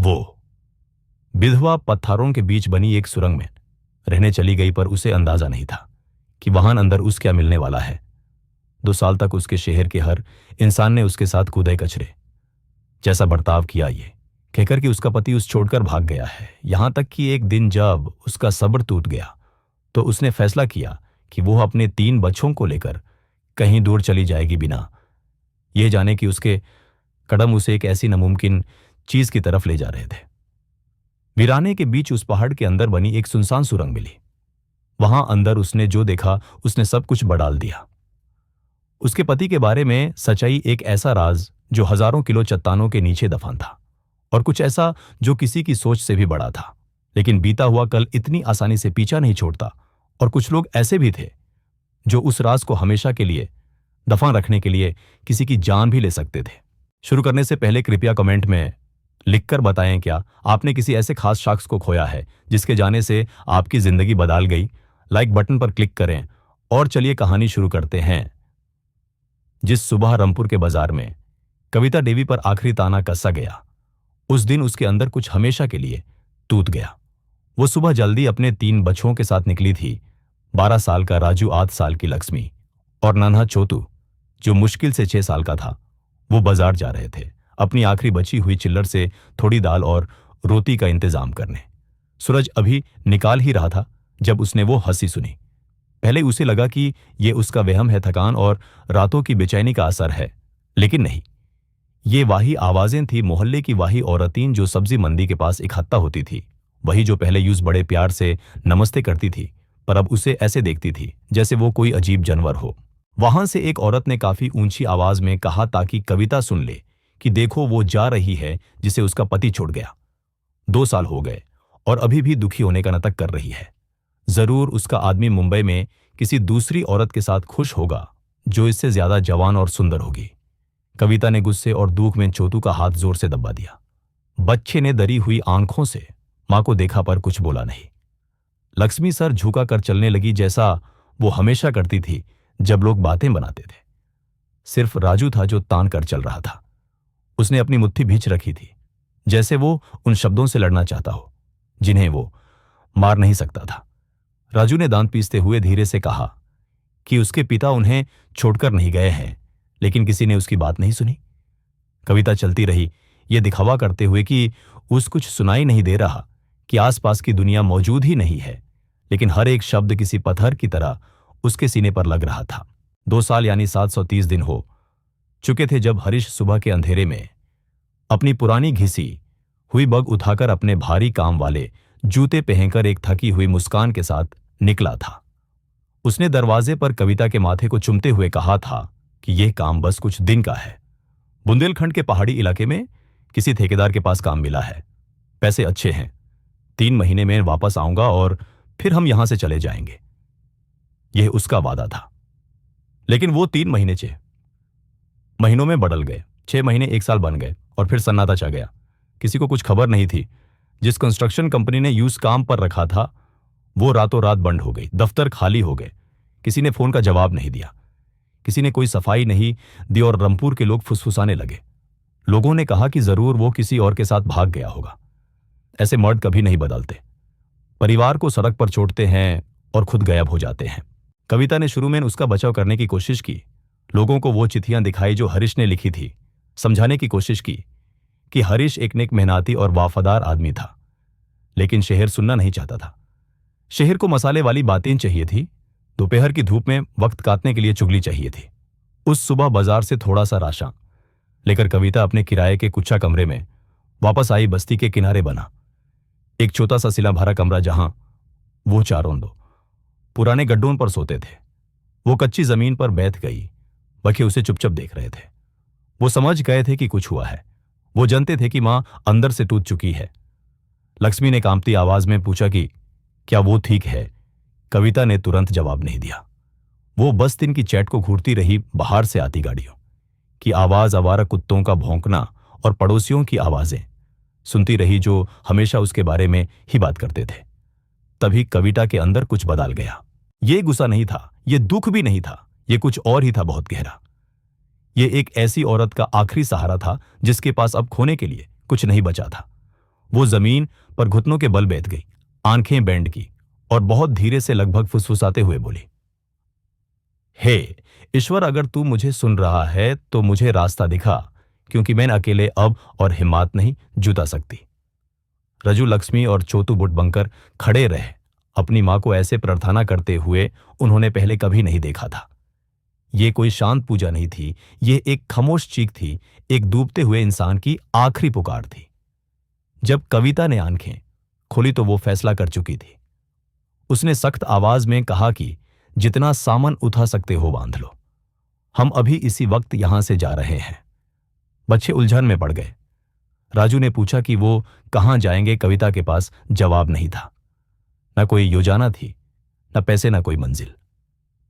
वो विधवा पत्थरों के बीच बनी एक सुरंग में रहने चली गई, पर उसे अंदाजा नहीं था कि वहां अंदर उस क्या मिलने वाला है। 2 साल तक उसके शहर के हर इंसान ने उसके साथ कूदे कचरे जैसा बर्ताव किया, ये कहकर कि उसका पति उस छोड़कर भाग गया है। यहां तक कि एक दिन जब उसका सब्र टूट गया तो उसने फैसला किया कि वो अपने 3 बच्चों को लेकर कहीं दूर चली जाएगी, बिना यह जाने कि उसके कदम उसे एक ऐसी नामुमकिन चीज की तरफ ले जा रहे थे। वीराने के बीच उस पहाड़ के अंदर बनी एक सुनसान सुरंग मिली। वहां अंदर उसने जो देखा उसने सब कुछ बड़ाल दिया। उसके पति के बारे में सच्चाई, एक ऐसा राज जो हजारों किलो चट्टानों के नीचे दफन था, और कुछ ऐसा जो किसी की सोच से भी बड़ा था। लेकिन बीता हुआ कल इतनी आसानी से पीछा नहीं छोड़ता, और कुछ लोग ऐसे भी थे जो उस राज को हमेशा के लिए दफन रखने के लिए किसी की जान भी ले सकते थे। शुरू करने से पहले कृपया कमेंट में लिखकर बताएं क्या आपने किसी ऐसे खास शख्स को खोया है जिसके जाने से आपकी जिंदगी बदल गई। लाइक बटन पर क्लिक करें और चलिए कहानी शुरू करते हैं। जिस सुबह रामपुर के बाजार में कविता देवी पर आखिरी ताना कसा गया, उस दिन उसके अंदर कुछ हमेशा के लिए टूट गया। वो सुबह जल्दी अपने 3 बच्चों के साथ निकली थी। 12 साल का राजू, 8 साल की लक्ष्मी और नन्हा छोटू जो मुश्किल से 6 साल का था। वो बाजार जा रहे थे अपनी आखिरी बची हुई चिल्लर से थोड़ी दाल और रोटी का इंतजाम करने। सूरज अभी निकाल ही रहा था जब उसने वो हंसी सुनी। पहले उसे लगा कि ये उसका वहम है, थकान और रातों की बेचैनी का असर है, लेकिन नहीं, ये वही आवाजें थी मोहल्ले की, वही औरतें जो सब्जी मंडी के पास इकट्ठा होती थी, वही जो पहले यूज बड़े प्यार से नमस्ते करती थी, पर अब उसे ऐसे देखती थी जैसे वो कोई अजीब जानवर हो। वहां से एक औरत ने काफी ऊंची आवाज में कहा ताकि कविता सुन ले कि देखो वो जा रही है जिसे उसका पति छोड़ गया। 2 साल हो गए और अभी भी दुखी होने का नाटक कर रही है। जरूर उसका आदमी मुंबई में किसी दूसरी औरत के साथ खुश होगा जो इससे ज्यादा जवान और सुंदर होगी। कविता ने गुस्से और दुख में छोटू का हाथ जोर से दबा दिया। बच्चे ने दरी हुई आंखों से मां को देखा पर कुछ बोला नहीं। लक्ष्मी सर झुका कर चलने लगी जैसा वो हमेशा करती थी जब लोग बातें बनाते थे। सिर्फ राजू था जो तान कर चल रहा था। उसने अपनी मुट्ठी भींच रखी थी जैसे वो उन शब्दों से लड़ना चाहता हो जिन्हें वो मार नहीं सकता था। राजू ने दांत पीसते हुए धीरे से कहा कि उसके पिता उन्हें छोड़कर नहीं गए हैं, लेकिन किसी ने उसकी बात नहीं सुनी। कविता चलती रही, ये दिखावा करते हुए कि उस कुछ सुनाई नहीं दे रहा, कि आसपास की दुनिया मौजूद ही नहीं है, लेकिन हर एक शब्द किसी पत्थर की तरह उसके सीने पर लग रहा था। 2 साल यानी 730 दिन हो चुके थे जब हरीश सुबह के अंधेरे में अपनी पुरानी घिसी हुई बग उठाकर अपने भारी काम वाले जूते पहनकर एक थकी हुई मुस्कान के साथ निकला था। उसने दरवाजे पर कविता के माथे को चूमते हुए कहा था कि यह काम बस कुछ दिन का है। बुंदेलखंड के पहाड़ी इलाके में किसी ठेकेदार के पास काम मिला है, पैसे अच्छे हैं, 3 महीने में वापस आऊंगा और फिर हम यहां से चले जाएंगे। यह उसका वादा था। लेकिन वो 3 महीने 6 महीनों में बदल गए। 6 महीने 1 साल बन गए और फिर सन्नाटा छा गया। किसी को कुछ खबर नहीं थी। जिस कंस्ट्रक्शन कंपनी ने यूज काम पर रखा था वो रातों रात बंद हो गई। दफ्तर खाली हो गए। किसी ने फोन का जवाब नहीं दिया, किसी ने कोई सफाई नहीं दी और रामपुर के लोग फुसफुसाने लगे। लोगों ने कहा कि जरूर वो किसी और के साथ भाग गया होगा। ऐसे मर्द कभी नहीं बदलते, परिवार को सड़क पर छोड़ते हैं और खुद गायब हो जाते हैं। कविता ने शुरू में उसका बचाव करने की कोशिश की, लोगों को वो चिट्ठियां दिखाई जो हरीश ने लिखी थी, समझाने की कोशिश की कि हरीश एक नेक, मेहनती और वफादार आदमी था। लेकिन शहर सुनना नहीं चाहता था। शहर को मसाले वाली बातें चाहिए थी, दोपहर की धूप में वक्त काटने के लिए चुगली चाहिए थी। उस सुबह बाजार से थोड़ा सा राशन लेकर कविता अपने किराए के कुच्चा कमरे में वापस आई। बस्ती के किनारे बना एक छोटा सा सिला भरा कमरा जहां वो चारों दो पुराने गड्ढों पर सोते थे। वो कच्ची जमीन पर बैठ गई। बखे उसे चुपचाप देख रहे थे। वो समझ गए थे कि कुछ हुआ है। वो जानते थे कि मां अंदर से टूट चुकी है। लक्ष्मी ने कांपती आवाज में पूछा कि क्या वो ठीक है। कविता ने तुरंत जवाब नहीं दिया। वो बस दिन की चैट को घूरती रही। बाहर से आती गाड़ियों की आवाज, आवारा कुत्तों का भौंकना और पड़ोसियों की आवाजें सुनती रही जो हमेशा उसके बारे में ही बात करते थे। तभी कविता के अंदर कुछ बदल गया। ये गुस्सा नहीं था, ये दुख भी नहीं था, ये कुछ और ही था, बहुत गहरा। ये एक ऐसी औरत का आखिरी सहारा था जिसके पास अब खोने के लिए कुछ नहीं बचा था। वो जमीन पर घुटनों के बल बैठ गई, आंखें बैंड की और बहुत धीरे से लगभग फुसफुसाते हुए बोली, हे ईश्वर, अगर तू मुझे सुन रहा है तो मुझे रास्ता दिखा, क्योंकि मैं अकेले अब और हिम्मत नहीं जुटा सकती। रजू, लक्ष्मी और चोतू बुट बनकर खड़े रहे। अपनी मां को ऐसे प्रार्थना करते हुए उन्होंने पहले कभी नहीं देखा था। ये कोई शांत पूजा नहीं थी, ये एक खामोश चीख थी, एक डूबते हुए इंसान की आखिरी पुकार थी। जब कविता ने आंखें खोली तो वो फैसला कर चुकी थी। उसने सख्त आवाज में कहा कि जितना सामान उठा सकते हो बांध लो, हम अभी इसी वक्त यहां से जा रहे हैं। बच्चे उलझन में पड़ गए। राजू ने पूछा कि वो कहां जाएंगे। कविता के पास जवाब नहीं था। न कोई योजना थी, न पैसे, न कोई मंजिल,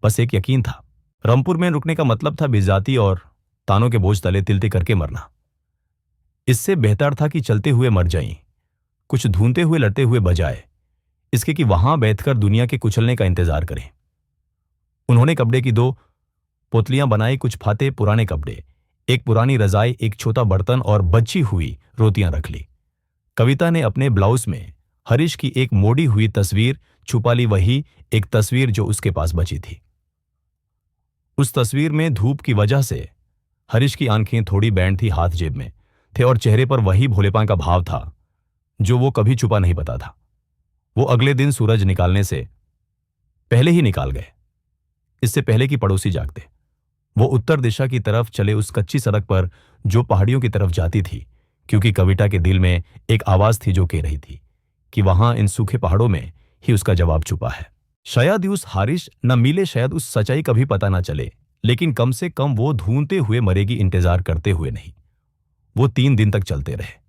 बस एक यकीन था। रामपुर में रुकने का मतलब था बेइज्जती और तानों के बोझ तले तिलते करके मरना। इससे बेहतर था कि चलते हुए मर जाएं, कुछ ढूंढते हुए लड़ते हुए बजाय इसके कि वहां बैठकर दुनिया के कुचलने का इंतजार करें। उन्होंने कपड़े की 2 पोतलियां बनाई, कुछ फाते पुराने कपड़े, एक पुरानी रजाई, एक छोटा बर्तन और बची हुई रोटियां रख ली। कविता ने अपने ब्लाउज में हरीश की एक मोड़ी हुई तस्वीर छुपा ली, वही एक तस्वीर जो उसके पास बची थी। उस तस्वीर में धूप की वजह से हरीश की आंखें थोड़ी बैंड थी, हाथ जेब में थे और चेहरे पर वही भोलेपन का भाव था जो वो कभी छुपा नहीं पाता था। वो अगले दिन सूरज निकालने से पहले ही निकाल गए, इससे पहले कि पड़ोसी जागते। वो उत्तर दिशा की तरफ चले, उस कच्ची सड़क पर जो पहाड़ियों की तरफ जाती थी, क्योंकि कविता के दिल में एक आवाज थी जो कह रही थी कि वहां इन सूखे पहाड़ों में ही उसका जवाब छुपा है। शायद उस हारिश न मिले, शायद उस सच्चाई कभी पता ना चले, लेकिन कम से कम वो ढूंढते हुए मरेगी, इंतजार करते हुए नहीं। वो 3 दिन तक चलते रहे।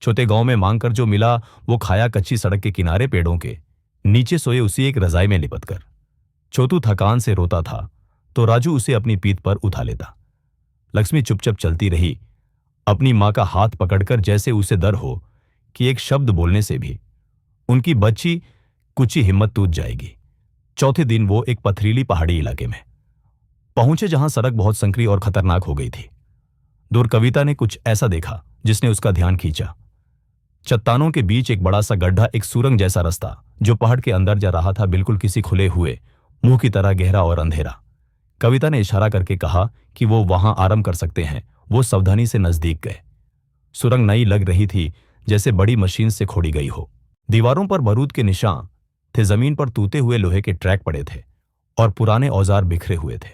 छोटे गांव में मांग कर जो मिला वो खाया, कच्ची सड़क के किनारे पेड़ों के नीचे सोए उसी एक रजाई में लिपट कर। छोटू थकान से रोता था तो राजू उसे अपनी पीठ पर उठा लेता। लक्ष्मी चुपचाप चलती रही, अपनी मां का हाथ पकड़कर, जैसे उसे डर हो कि एक शब्द बोलने से भी उनकी बच्ची कुची हिम्मत टूट जाएगी। चौथे दिन वो एक पथरीली पहाड़ी इलाके में पहुंचे जहां सड़क बहुत संकरी और खतरनाक हो गई थी। दूर कविता ने कुछ ऐसा देखा जिसने उसका ध्यान खींचा। चट्टानों के बीच एक बड़ा सा गड्ढा, एक सुरंग जैसा रास्ता जो पहाड़ के अंदर जा रहा था, बिल्कुल किसी खुले हुए मुंह की तरह गहरा और अंधेरा। कविता ने इशारा करके कहा कि वो वहां आराम कर सकते हैं। वो सावधानी से नजदीक गए। सुरंग नई लग रही थी, जैसे बड़ी मशीन से खोदी गई हो। दीवारों पर बारूद के निशान थे, जमीन पर टूटे हुए लोहे के ट्रैक पड़े थे और पुराने औजार बिखरे हुए थे।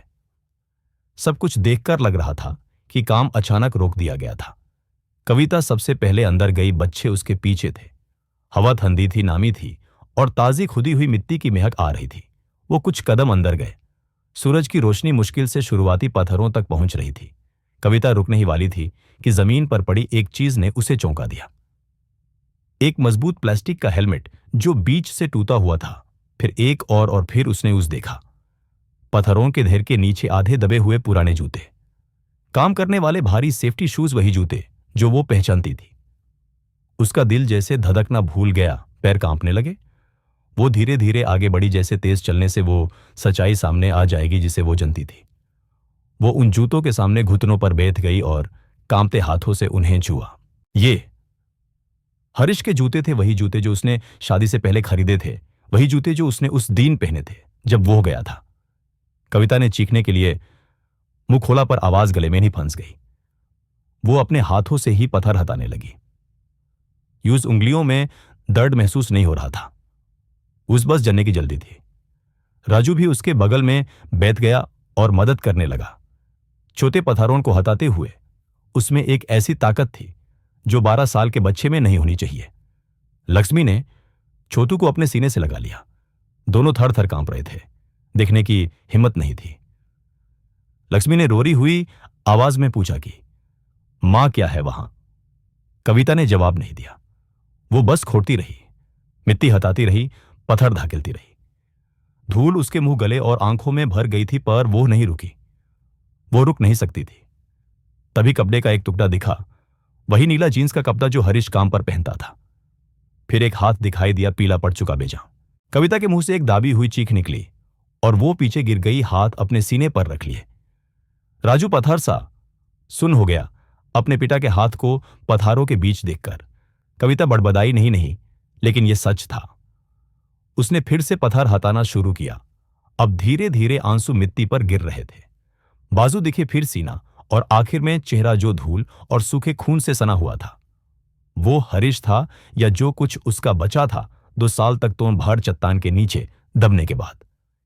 सब कुछ देखकर लग रहा था कि काम अचानक रोक दिया गया था। कविता सबसे पहले अंदर गई, बच्चे उसके पीछे थे। हवा ठंडी थी, नामी थी और ताजी खुदी हुई मिट्टी की महक आ रही थी। वो कुछ कदम अंदर गए। सूरज की रोशनी मुश्किल से शुरुआती पत्थरों तक पहुंच रही थी। कविता रुकने ही वाली थी कि जमीन पर पड़ी एक चीज ने उसे चौंका दिया। एक मजबूत प्लास्टिक का हेलमेट जो बीच से टूटा हुआ था। फिर एक और फिर उसने उस देखा पत्थरों के ढेर के नीचे आधे दबे हुए पुराने जूते, काम करने वाले भारी सेफ्टी शूज, वही जूते जो वो पहचानती थी। उसका दिल जैसे धड़कना भूल गया, पैर कांपने लगे। वो धीरे धीरे आगे बढ़ी, जैसे तेज चलने से वो सच्चाई सामने आ जाएगी जिसे वो जानती थी। वो उन जूतों के सामने घुटनों पर बैठ गई और कांपते हाथों से उन्हें छुआ। ये हरीश के जूते थे, वही जूते जो उसने शादी से पहले खरीदे थे, वही जूते जो उसने उस दिन पहने थे जब वो गया था। कविता ने चीखने के लिए मुंह खोला पर आवाज गले में नहीं फंस गई। वो अपने हाथों से ही पत्थर हटाने लगी। यूज उंगलियों में दर्द महसूस नहीं हो रहा था। उस बस जलने की जल्दी थी। राजू भी उसके बगल में बैठ गया और मदद करने लगा। छोटे पत्थरों को हटाते हुए उसमें एक ऐसी ताकत थी जो 12 साल के बच्चे में नहीं होनी चाहिए। लक्ष्मी ने छोटू को अपने सीने से लगा लिया। दोनों थर थर कांप रहे थे, देखने की हिम्मत नहीं थी। लक्ष्मी ने रोरी हुई आवाज में पूछा कि मां क्या है वहां? कविता ने जवाब नहीं दिया। वो बस खोदती रही, मिट्टी हटाती रही, पत्थर धकेलती रही। धूल उसके मुंह, गले और आंखों में भर गई थी, पर वो नहीं रुकी। वो रुक नहीं सकती थी। तभी कपड़े का एक टुकड़ा दिखा, वही नीला जींस का कपड़ा जो हरीश काम पर पहनता था। फिर एक हाथ दिखाई दिया, पीला पड़ चुका बेजा। कविता के मुंह से एक दाबी हुई चीख निकली और वो पीछे गिर गई, हाथ अपने सीने पर रख लिए। राजू पत्थर सा सुन्न हो गया अपने पिता के हाथ को पत्थरों के बीच देखकर। कविता बड़बड़ाई नहीं नहीं, लेकिन यह सच था। उसने फिर से पत्थर हटाना शुरू किया। अब धीरे धीरे आंसू मिट्टी पर गिर रहे थे। बाजू दिखे, फिर सीना, और आखिर में चेहरा जो धूल और सूखे खून से सना हुआ था। वो हरीश था, या जो कुछ उसका बचा था 2 साल तक तो भार चट्टान के नीचे दबने के बाद।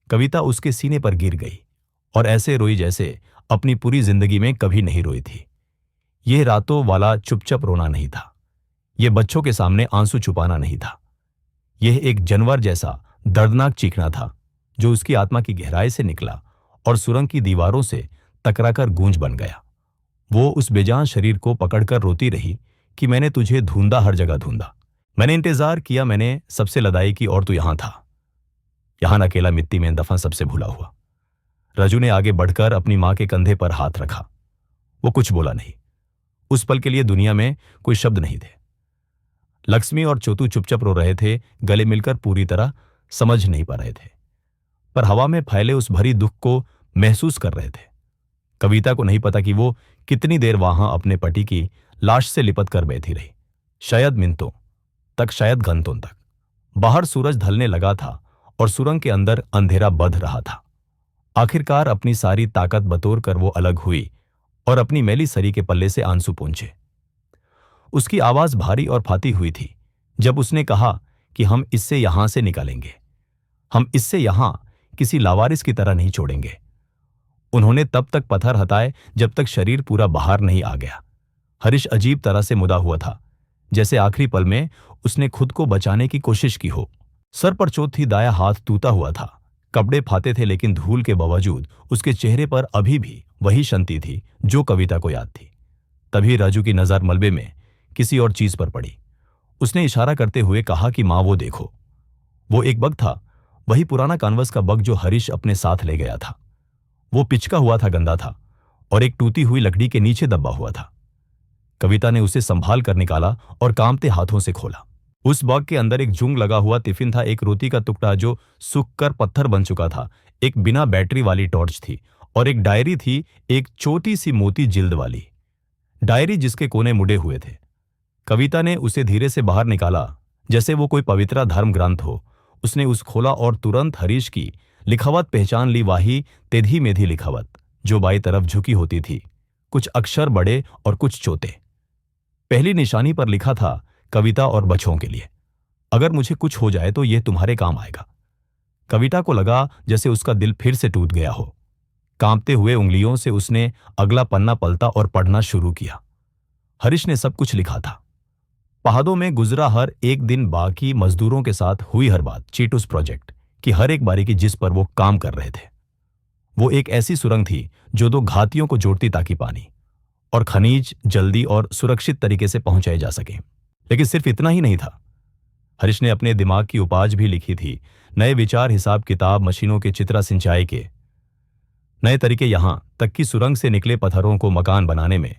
कविता उसके सीने पर गिर गई और ऐसे रोई जैसे अपनी पूरी जिंदगी में कभी नहीं रोई थी। यह रातों वाला चुपचाप रोना नहीं था, यह बच्चों के सामने आंसू छुपाना नहीं था। यह एक जानवर जैसा दर्दनाक चीखना था जो उसकी आत्मा की गहराई से निकला और सुरंग की दीवारों से टकराकर गूंज बन गया। वो उस बेजान शरीर को पकड़कर रोती रही कि मैंने तुझे ढूंढा, हर जगह ढूंढा, मैंने इंतजार किया, मैंने सबसे लड़ाई की, और तू यहां था, यहां अकेला मिट्टी में दफन, सबसे भूला हुआ। रजू ने आगे बढ़कर अपनी मां के कंधे पर हाथ रखा। वो कुछ बोला नहीं। उस पल के लिए दुनिया में कोई शब्द नहीं थे। लक्ष्मी और चोतू चुपचाप रो रहे थे, गले मिलकर पूरी तरह समझ नहीं पा रहे थे, पर हवा में फैले उस भरी दुख को महसूस कर रहे थे। कविता को नहीं पता कि वो कितनी देर वहां अपने पति की लाश से लिपट कर बैठी रही। शायद मिनटों तक, शायद घंटों तक। बाहर सूरज ढलने लगा था और सुरंग के अंदर अंधेरा बढ़ रहा था। आखिरकार अपनी सारी ताकत बटोर कर वो अलग हुई और अपनी मैली सरी के पल्ले से आंसू पोंछे। उसकी आवाज भारी और फाती हुई थी जब उसने कहा कि हम इससे यहां से निकालेंगे, हम इससे यहां किसी लावारिस की तरह नहीं छोड़ेंगे। उन्होंने तब तक पत्थर हटाए जब तक शरीर पूरा बाहर नहीं आ गया। हरीश अजीब तरह से मुदा हुआ था, जैसे आखिरी पल में उसने खुद को बचाने की कोशिश की हो। सर पर चोट थी, दाया हाथ टूटा हुआ था, कपड़े फाते थे, लेकिन धूल के बावजूद उसके चेहरे पर अभी भी वही शांति थी जो कविता को याद थी। तभी राजू की नजर मलबे में किसी और चीज पर पड़ी। उसने इशारा करते हुए कहा कि मां, वो देखो। वो एक बग था, वही पुराना कानवस का बग जो हरीश अपने साथ ले गया था। वो पिचका हुआ था, गंदा था और एक टूटी हुई लकड़ी के नीचे दबा हुआ था। कविता ने उसे संभाल कर निकाला और कांपते हाथों से खोला। उस बग के अंदर एक जूंग लगा हुआ टिफिन था, एक रोटी का टुकड़ा जो सूख कर पत्थर बन चुका था, एक बिना बैटरी वाली टॉर्च थी और एक डायरी थी, एक छोटी सी मोती जिल्द वाली डायरी जिसके कोने मुड़े हुए थे। कविता ने उसे धीरे से बाहर निकाला जैसे वो कोई पवित्र धर्म ग्रंथ हो। उसने उस खोला और तुरंत हरीश की लिखावट पहचान ली, वाही तेधी मेधी लिखावट जो बाई तरफ झुकी होती थी, कुछ अक्षर बड़े और कुछ छोटे। पहली निशानी पर लिखा था, कविता और बच्चों के लिए, अगर मुझे कुछ हो जाए तो यह तुम्हारे काम आएगा। कविता को लगा जैसे उसका दिल फिर से टूट गया हो। कांपते हुए उंगलियों से उसने अगला पन्ना पलटा और पढ़ना शुरू किया। हरीश ने सब कुछ लिखा था। पहाड़ों में गुजरा हर एक दिन, बाकी मजदूरों के साथ हुई हर बात, चीटूस प्रोजेक्ट की हर एक बारीकी जिस पर वो काम कर रहे थे। वो एक ऐसी सुरंग थी जो 2 घाटियों को जोड़ती ताकि पानी और खनिज जल्दी और सुरक्षित तरीके से पहुंचाए जा सके। लेकिन सिर्फ इतना ही नहीं था। हरीश ने अपने दिमाग की उपज भी लिखी थी, नए विचार, हिसाब किताब, मशीनों के चित्रा, सिंचाई के नए तरीके, यहां तक कि सुरंग से निकले पत्थरों को मकान बनाने में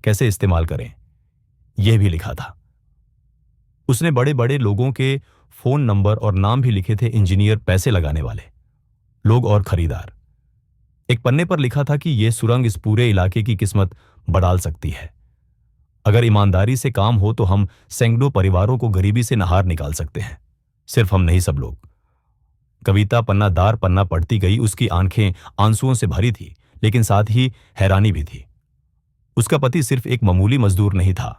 कैसे इस्तेमाल करें, यह भी लिखा था। उसने बड़े बड़े लोगों के फोन नंबर और नाम भी लिखे थे, इंजीनियर, पैसे लगाने वाले लोग और खरीदार। एक पन्ने पर लिखा था कि यह सुरंग इस पूरे इलाके की किस्मत बदल सकती है। अगर ईमानदारी से काम हो तो हम सैकड़ों परिवारों को गरीबी से नहार निकाल सकते हैं। सिर्फ हम नहीं, सब लोग। कविता पन्ना दार पन्ना पढ़ती गई। उसकी आंखें आंसुओं से भरी थी, लेकिन साथ ही हैरानी भी थी। उसका पति सिर्फ एक मामूली मजदूर नहीं था,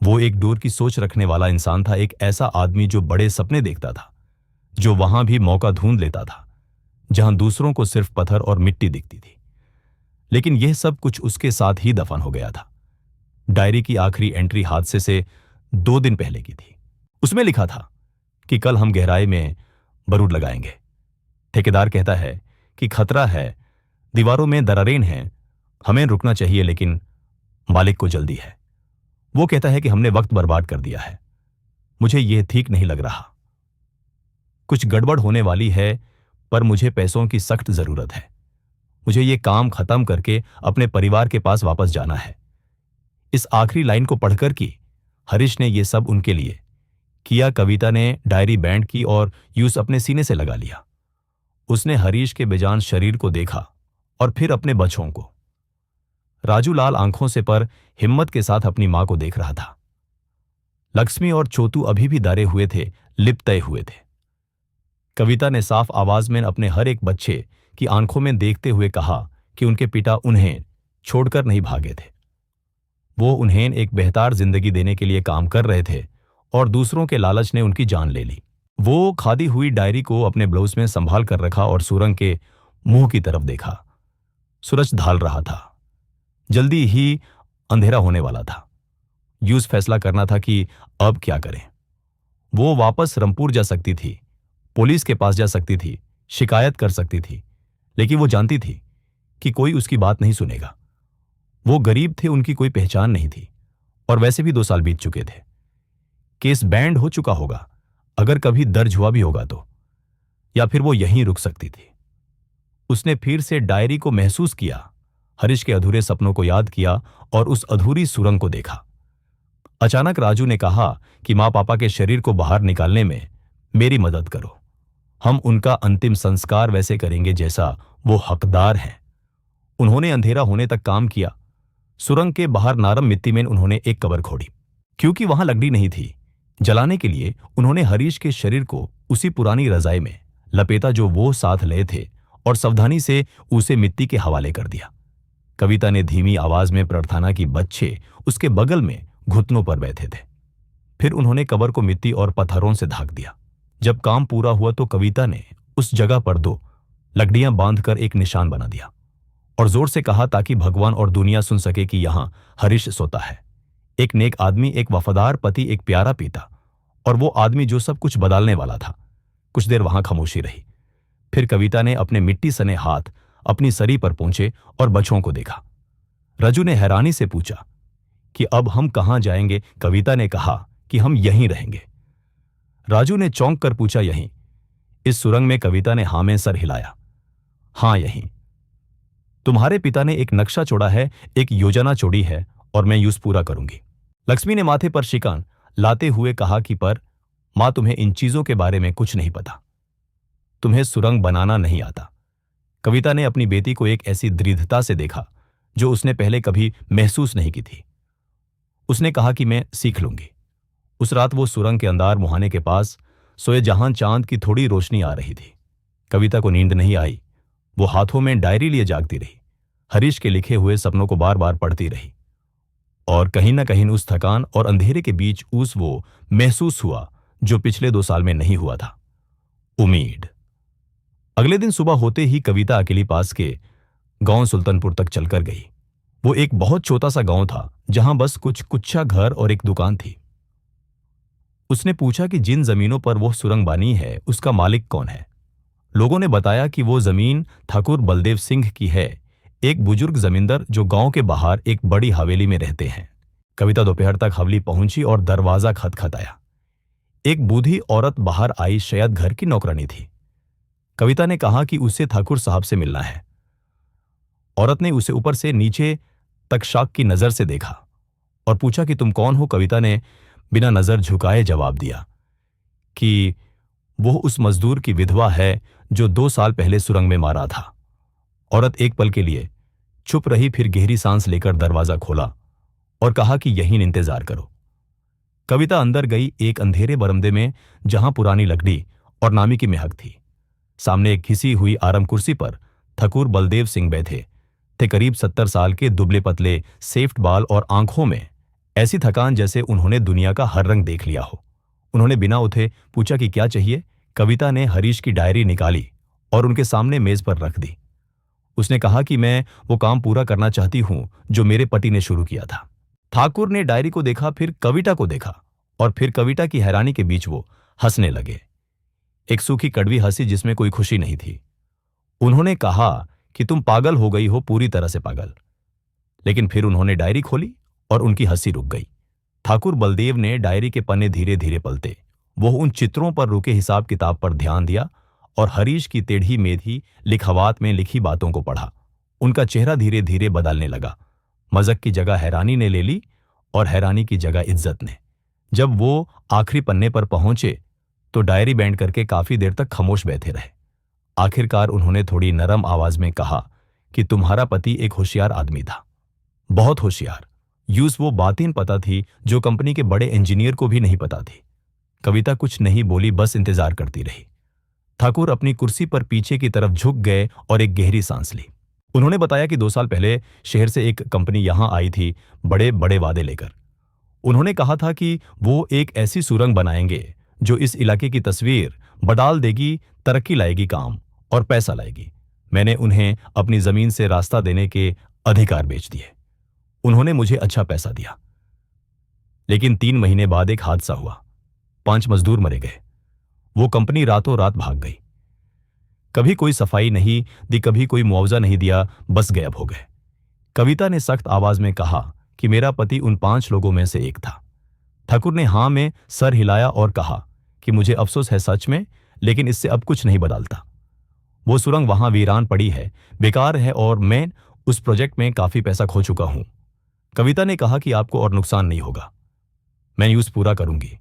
वो एक दूर की सोच रखने वाला इंसान था, एक ऐसा आदमी जो बड़े सपने देखता था, जो वहां भी मौका ढूंढ लेता था जहां दूसरों को सिर्फ पत्थर और मिट्टी दिखती थी। लेकिन यह सब कुछ उसके साथ ही दफन हो गया था। डायरी की आखिरी एंट्री हादसे से 2 दिन पहले की थी। उसमें लिखा था कि कल हम गहराई में बारूद लगाएंगे। ठेकेदार कहता है कि खतरा है, दीवारों में दरारें हैं, हमें रुकना चाहिए, लेकिन मालिक को जल्दी है। वो कहता है कि हमने वक्त बर्बाद कर दिया है। मुझे यह ठीक नहीं लग रहा। कुछ गड़बड़ होने वाली है, पर मुझे पैसों की सख्त जरूरत है। मुझे यह काम खत्म करके अपने परिवार के पास वापस जाना है। इस आखिरी लाइन को पढ़कर कि हरीश ने यह सब उनके लिए किया। कविता ने डायरी बैंड की और यूस अपने सीने से लगा लिया। उसने हरीश के बेजान शरीर को देखा और फिर अपने बच्चों को। राजू लाल आंखों से पर हिम्मत के साथ अपनी मां को देख रहा था। लक्ष्मी और छोटू अभी भी डरे हुए थे, लिपटे हुए थे। कविता ने साफ आवाज में अपने हर एक बच्चे की आंखों में देखते हुए कहा कि उनके पिता उन्हें छोड़कर नहीं भागे थे। वो उन्हें एक बेहतर जिंदगी देने के लिए काम कर रहे थे और दूसरों के लालच ने उनकी जान ले ली। वो खादी हुई डायरी को अपने ब्लाउज में संभाल कर रखा और सुरंग के मुंह की तरफ देखा। सूरज ढल रहा था। जल्दी ही अंधेरा होने वाला था। यूज फैसला करना था कि अब क्या करें। वो वापस रामपुर जा सकती थी, पुलिस के पास जा सकती थी, शिकायत कर सकती थी, लेकिन वो जानती थी कि कोई उसकी बात नहीं सुनेगा। वो गरीब थे, उनकी कोई पहचान नहीं थी और वैसे भी 2 साल बीत चुके थे। केस बैंड हो चुका होगा, अगर कभी दर्ज हुआ भी होगा तो, या फिर वो यहीं रुक सकती थी। उसने फिर से डायरी को महसूस किया, हरीश के अधूरे सपनों को याद किया और उस अधूरी सुरंग को देखा। अचानक राजू ने कहा कि माँ पापा के शरीर को बाहर निकालने में मेरी मदद करो। हम उनका अंतिम संस्कार वैसे करेंगे जैसा वो हकदार हैं। उन्होंने अंधेरा होने तक काम किया। सुरंग के बाहर नरम मिट्टी में उन्होंने एक कब्र खोदी। क्योंकि वहां लकड़ी नहीं थी जलाने के लिए, उन्होंने हरीश के शरीर को उसी पुरानी रजाई में लपेटा जो वो साथ ले थे और सावधानी से उसे मिट्टी के हवाले कर दिया। कविता ने धीमी आवाज में प्रार्थना की। बच्चे उसके बगल में घुटनों पर बैठे थे। फिर उन्होंने कब्र को मिट्टी और पत्थरों से ढक दिया। जब काम पूरा हुआ तो कविता ने उस जगह पर 2 लकड़ियां बांधकर एक निशान बना दिया और जोर से कहा ताकि भगवान और दुनिया सुन सके कि यहां हरीश सोता है। एक नेक आदमी, एक वफादार पति, एक प्यारा पिता, और वो आदमी जो सब कुछ बदलने वाला था। कुछ देर वहां खामोशी रही। फिर कविता ने अपने मिट्टी सने हाथ अपनी सरी पर पहुंचे और बच्चों को देखा। रजू ने हैरानी से पूछा कि अब हम कहां जाएंगे? कविता ने कहा कि हम यहीं रहेंगे। राजू ने चौंक कर पूछा, यहीं? इस सुरंग में? कविता ने हां में सर हिलाया। हां, यहीं। तुम्हारे पिता ने एक नक्शा छोड़ा है, एक योजना छोड़ी है और मैं यूज पूरा करूंगी। लक्ष्मी ने माथे पर शिकन लाते हुए कहा कि पर मां, तुम्हें इन चीजों के बारे में कुछ नहीं पता। तुम्हें सुरंग बनाना नहीं आता। कविता ने अपनी बेटी को एक ऐसी दृढ़ता से देखा जो उसने पहले कभी महसूस नहीं की थी। उसने कहा कि मैं सीख लूंगी। उस रात वो सुरंग के अंदर मुहाने के पास सोए जहां चांद की थोड़ी रोशनी आ रही थी। कविता को नींद नहीं आई। वो हाथों में डायरी लिए जागती रही। हरीश के लिखे हुए सपनों को बार बार पढ़ती रही और कहीं ना कहीं उस थकान और अंधेरे के बीच उस वो महसूस हुआ जो पिछले 2 साल में नहीं हुआ था, उम्मीद। अगले दिन सुबह होते ही कविता अकेली पास के गांव सुल्तानपुर तक चलकर गई। वो एक बहुत छोटा सा गांव था जहां बस कुछ घर और एक दुकान थी। उसने पूछा कि जिन जमीनों पर वो सुरंग बनी है उसका मालिक कौन है। लोगों ने बताया कि वो जमीन ठाकुर बलदेव सिंह की है, एक बुजुर्ग जमींदार जो गांव के बाहर एक बड़ी हवेली में रहते हैं। कविता दोपहर तक हवेली पहुंची और दरवाजा खटखटाया। एक बूढ़ी औरत बाहर आई, शायद घर की नौकरानी थी। कविता ने कहा कि उसे ठाकुर साहब से मिलना है। औरत ने उसे ऊपर से नीचे तक शक की नजर से देखा और पूछा कि तुम कौन हो? कविता ने बिना नजर झुकाए जवाब दिया कि वो उस मजदूर की विधवा है जो 2 साल पहले सुरंग में मारा था। औरत एक पल के लिए चुप रही, फिर गहरी सांस लेकर दरवाजा खोला और कहा कि यहीं इंतजार करो। कविता अंदर गई, एक अंधेरे बरामदे में जहां पुरानी लकड़ी और नामी की महक थी। सामने एक घिसी हुई आराम कुर्सी पर ठाकुर बलदेव सिंह बैठे थे, करीब 70 साल के, दुबले पतले, सेफ्ट बाल और आंखों में ऐसी थकान जैसे उन्होंने दुनिया का हर रंग देख लिया हो। उन्होंने बिना उठे पूछा कि क्या चाहिए। कविता ने हरीश की डायरी निकाली और उनके सामने मेज पर रख दी। उसने कहा कि मैं वो काम पूरा करना चाहती हूं जो मेरे पति ने शुरू किया था। ठाकुर ने डायरी को देखा, फिर कविता को देखा और फिर कविता की हैरानी के बीच वो हंसने लगे, एक सूखी कड़वी हंसी जिसमें कोई खुशी नहीं थी। उन्होंने कहा कि तुम पागल हो गई हो, पूरी तरह से पागल। लेकिन फिर उन्होंने डायरी खोली और उनकी हंसी रुक गई। ठाकुर बलदेव ने डायरी के पन्ने धीरे धीरे पलटे। वो उन चित्रों पर रुके हिसाब किताब पर ध्यान दिया और हरीश की टेढ़ी मेढ़ी लिखावट में लिखी बातों को पढ़ा। उनका चेहरा धीरे धीरे बदलने लगा। मजाक की जगह हैरानी ने ले ली और हैरानी की जगह इज्जत ने। जब वो आखिरी पन्ने पर पहुंचे तो डायरी बैंड करके काफी देर तक खामोश बैठे रहे। आखिरकार उन्होंने थोड़ी नरम आवाज में कहा कि तुम्हारा पति एक होशियार आदमी था, बहुत होशियार। यूस वो बातें पता थी जो कंपनी के बड़े इंजीनियर को भी नहीं पता थी। कविता कुछ नहीं बोली, बस इंतजार करती रही। ठाकुर अपनी कुर्सी पर पीछे की तरफ झुक गए और एक गहरी सांस ली। उन्होंने बताया कि 2 साल पहले शहर से एक कंपनी यहां आई थी, बड़े बड़े वादे लेकर। उन्होंने कहा था कि वो एक ऐसी सुरंग बनाएंगे जो इस इलाके की तस्वीर बदल देगी, तरक्की लाएगी, काम और पैसा लाएगी। मैंने उन्हें अपनी जमीन से रास्ता देने के अधिकार बेच दिए। उन्होंने मुझे अच्छा पैसा दिया। लेकिन 3 महीने बाद एक हादसा हुआ। 5 मजदूर मरे गए। वो कंपनी रातों रात भाग गई। कभी कोई सफाई नहीं दी, कभी कोई मुआवजा नहीं दिया, बस गायब हो गए। कविता ने सख्त आवाज में कहा कि मेरा पति उन 5 लोगों में से एक था। ठाकुर ने हां में सर हिलाया और कहा कि मुझे अफसोस है सच में, लेकिन इससे अब कुछ नहीं बदलता। वो सुरंग वहां वीरान पड़ी है, बेकार है, और मैं उस प्रोजेक्ट में काफी पैसा खो चुका हूं। कविता ने कहा कि आपको और नुकसान नहीं होगा, मैं यूज पूरा करूंगी।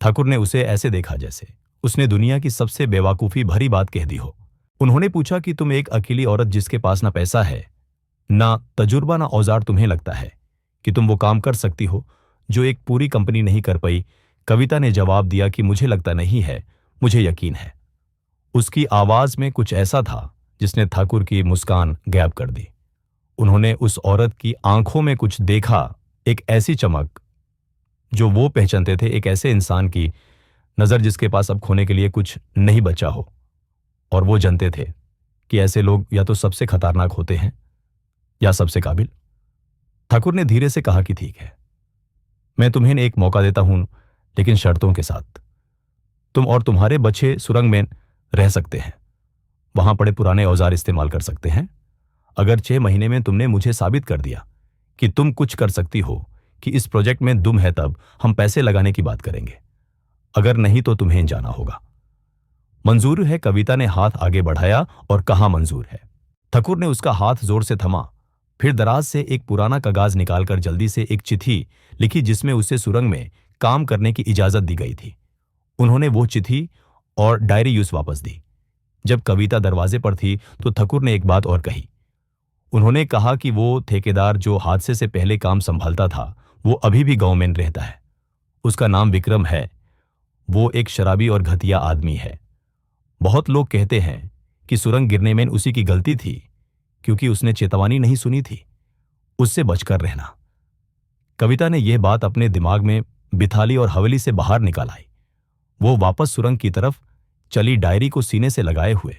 ठाकुर ने उसे ऐसे देखा जैसे उसने दुनिया की सबसे बेवकूफी भरी बात कह दी हो। उन्होंने पूछा कि तुम एक अकेली औरत जिसके पास ना पैसा है, ना तजुर्बा, ना औजार, तुम्हें लगता है कि तुम वो काम कर सकती हो जो एक पूरी कंपनी नहीं कर पाई? कविता ने जवाब दिया कि मुझे लगता नहीं है, मुझे यकीन है। उसकी आवाज में कुछ ऐसा था जिसने ठाकुर की मुस्कान गायब कर दी। उन्होंने उस औरत की आंखों में कुछ देखा, एक ऐसी चमक जो वो पहचानते थे, एक ऐसे इंसान की नजर जिसके पास अब खोने के लिए कुछ नहीं बचा हो। और वो जानते थे कि ऐसे लोग या तो सबसे खतरनाक होते हैं या सबसे काबिल। ठाकुर ने धीरे से कहा कि ठीक है, मैं तुम्हें एक मौका देता हूं, लेकिन शर्तों के साथ। तुम और तुम्हारे बच्चे सुरंग में रह सकते हैं, वहां पड़े पुराने औजार इस्तेमाल कर सकते हैं। अगर 6 महीने में तुमने मुझे साबित कर दिया कि तुम कुछ कर सकती हो, कि इस प्रोजेक्ट में दुम है, तब हम पैसे लगाने की बात करेंगे। अगर नहीं तो तुम्हें जाना होगा। मंजूर है? कविता ने हाथ आगे बढ़ाया और कहा मंजूर है। ठाकुर ने उसका हाथ जोर से थमा, फिर दराज से एक पुराना कागज निकालकर जल्दी से एक चिट्ठी लिखी जिसमें उसे सुरंग में काम करने की इजाजत दी गई थी। उन्होंने वो चिट्ठी और डायरी यूस वापस दी। जब कविता दरवाजे पर थी तो ठाकुर ने एक बात और कही। उन्होंने कहा कि वो ठेकेदार जो हादसे से पहले काम संभालता था, वो अभी भी गांव में रहता है। उसका नाम विक्रम है। वो एक शराबी और घटिया आदमी है। बहुत लोग कहते हैं कि सुरंग गिरने में उसी की गलती थी, क्योंकि उसने चेतावनी नहीं सुनी थी। उससे बचकर रहना। कविता ने यह बात अपने दिमाग में बिठा ली और हवेली से बाहर निकल आई। वो वापस सुरंग की तरफ चली, डायरी को सीने से लगाए हुए।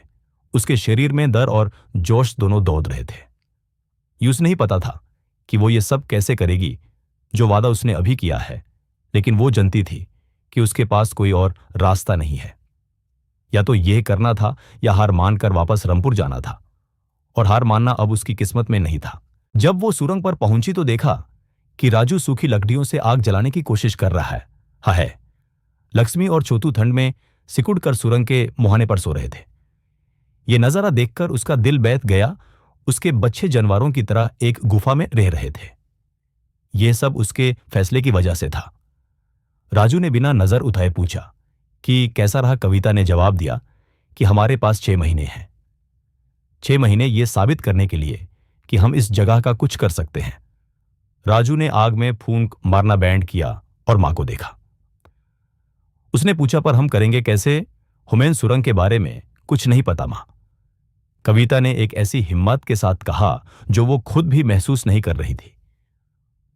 उसके शरीर में डर और जोश दोनों दौड़ रहे थे। यूस नहीं पता था कि वो ये सब कैसे करेगी जो वादा उसने अभी किया है, लेकिन वो जानती थी कि उसके पास कोई और रास्ता नहीं है। या तो यह करना था या हार मानकर वापस रामपुर जाना था, और हार मानना अब उसकी किस्मत में नहीं था। जब वो सुरंग पर पहुंची तो देखा कि राजू सूखी लकड़ियों से आग जलाने की कोशिश कर रहा है। लक्ष्मी और छोटू ठंड में सिकुड़ कर सुरंग के मुहाने पर सो रहे थे। ये नजारा देखकर उसका दिल बैठ गया। उसके बच्चे जानवरों की तरह एक गुफा में रह रहे थे। यह सब उसके फैसले की वजह से था। राजू ने बिना नजर उठाए पूछा कि कैसा रहा? कविता ने जवाब दिया कि हमारे पास 6 महीने हैं। 6 महीने ये साबित करने के लिए कि हम इस जगह का कुछ कर सकते हैं। राजू ने आग में फूंक मारना बैंड किया और मां को देखा। उसने पूछा, पर हम करेंगे कैसे? हुमैन सुरंग के बारे में कुछ नहीं पता मां। कविता ने एक ऐसी हिम्मत के साथ कहा जो वो खुद भी महसूस नहीं कर रही थी।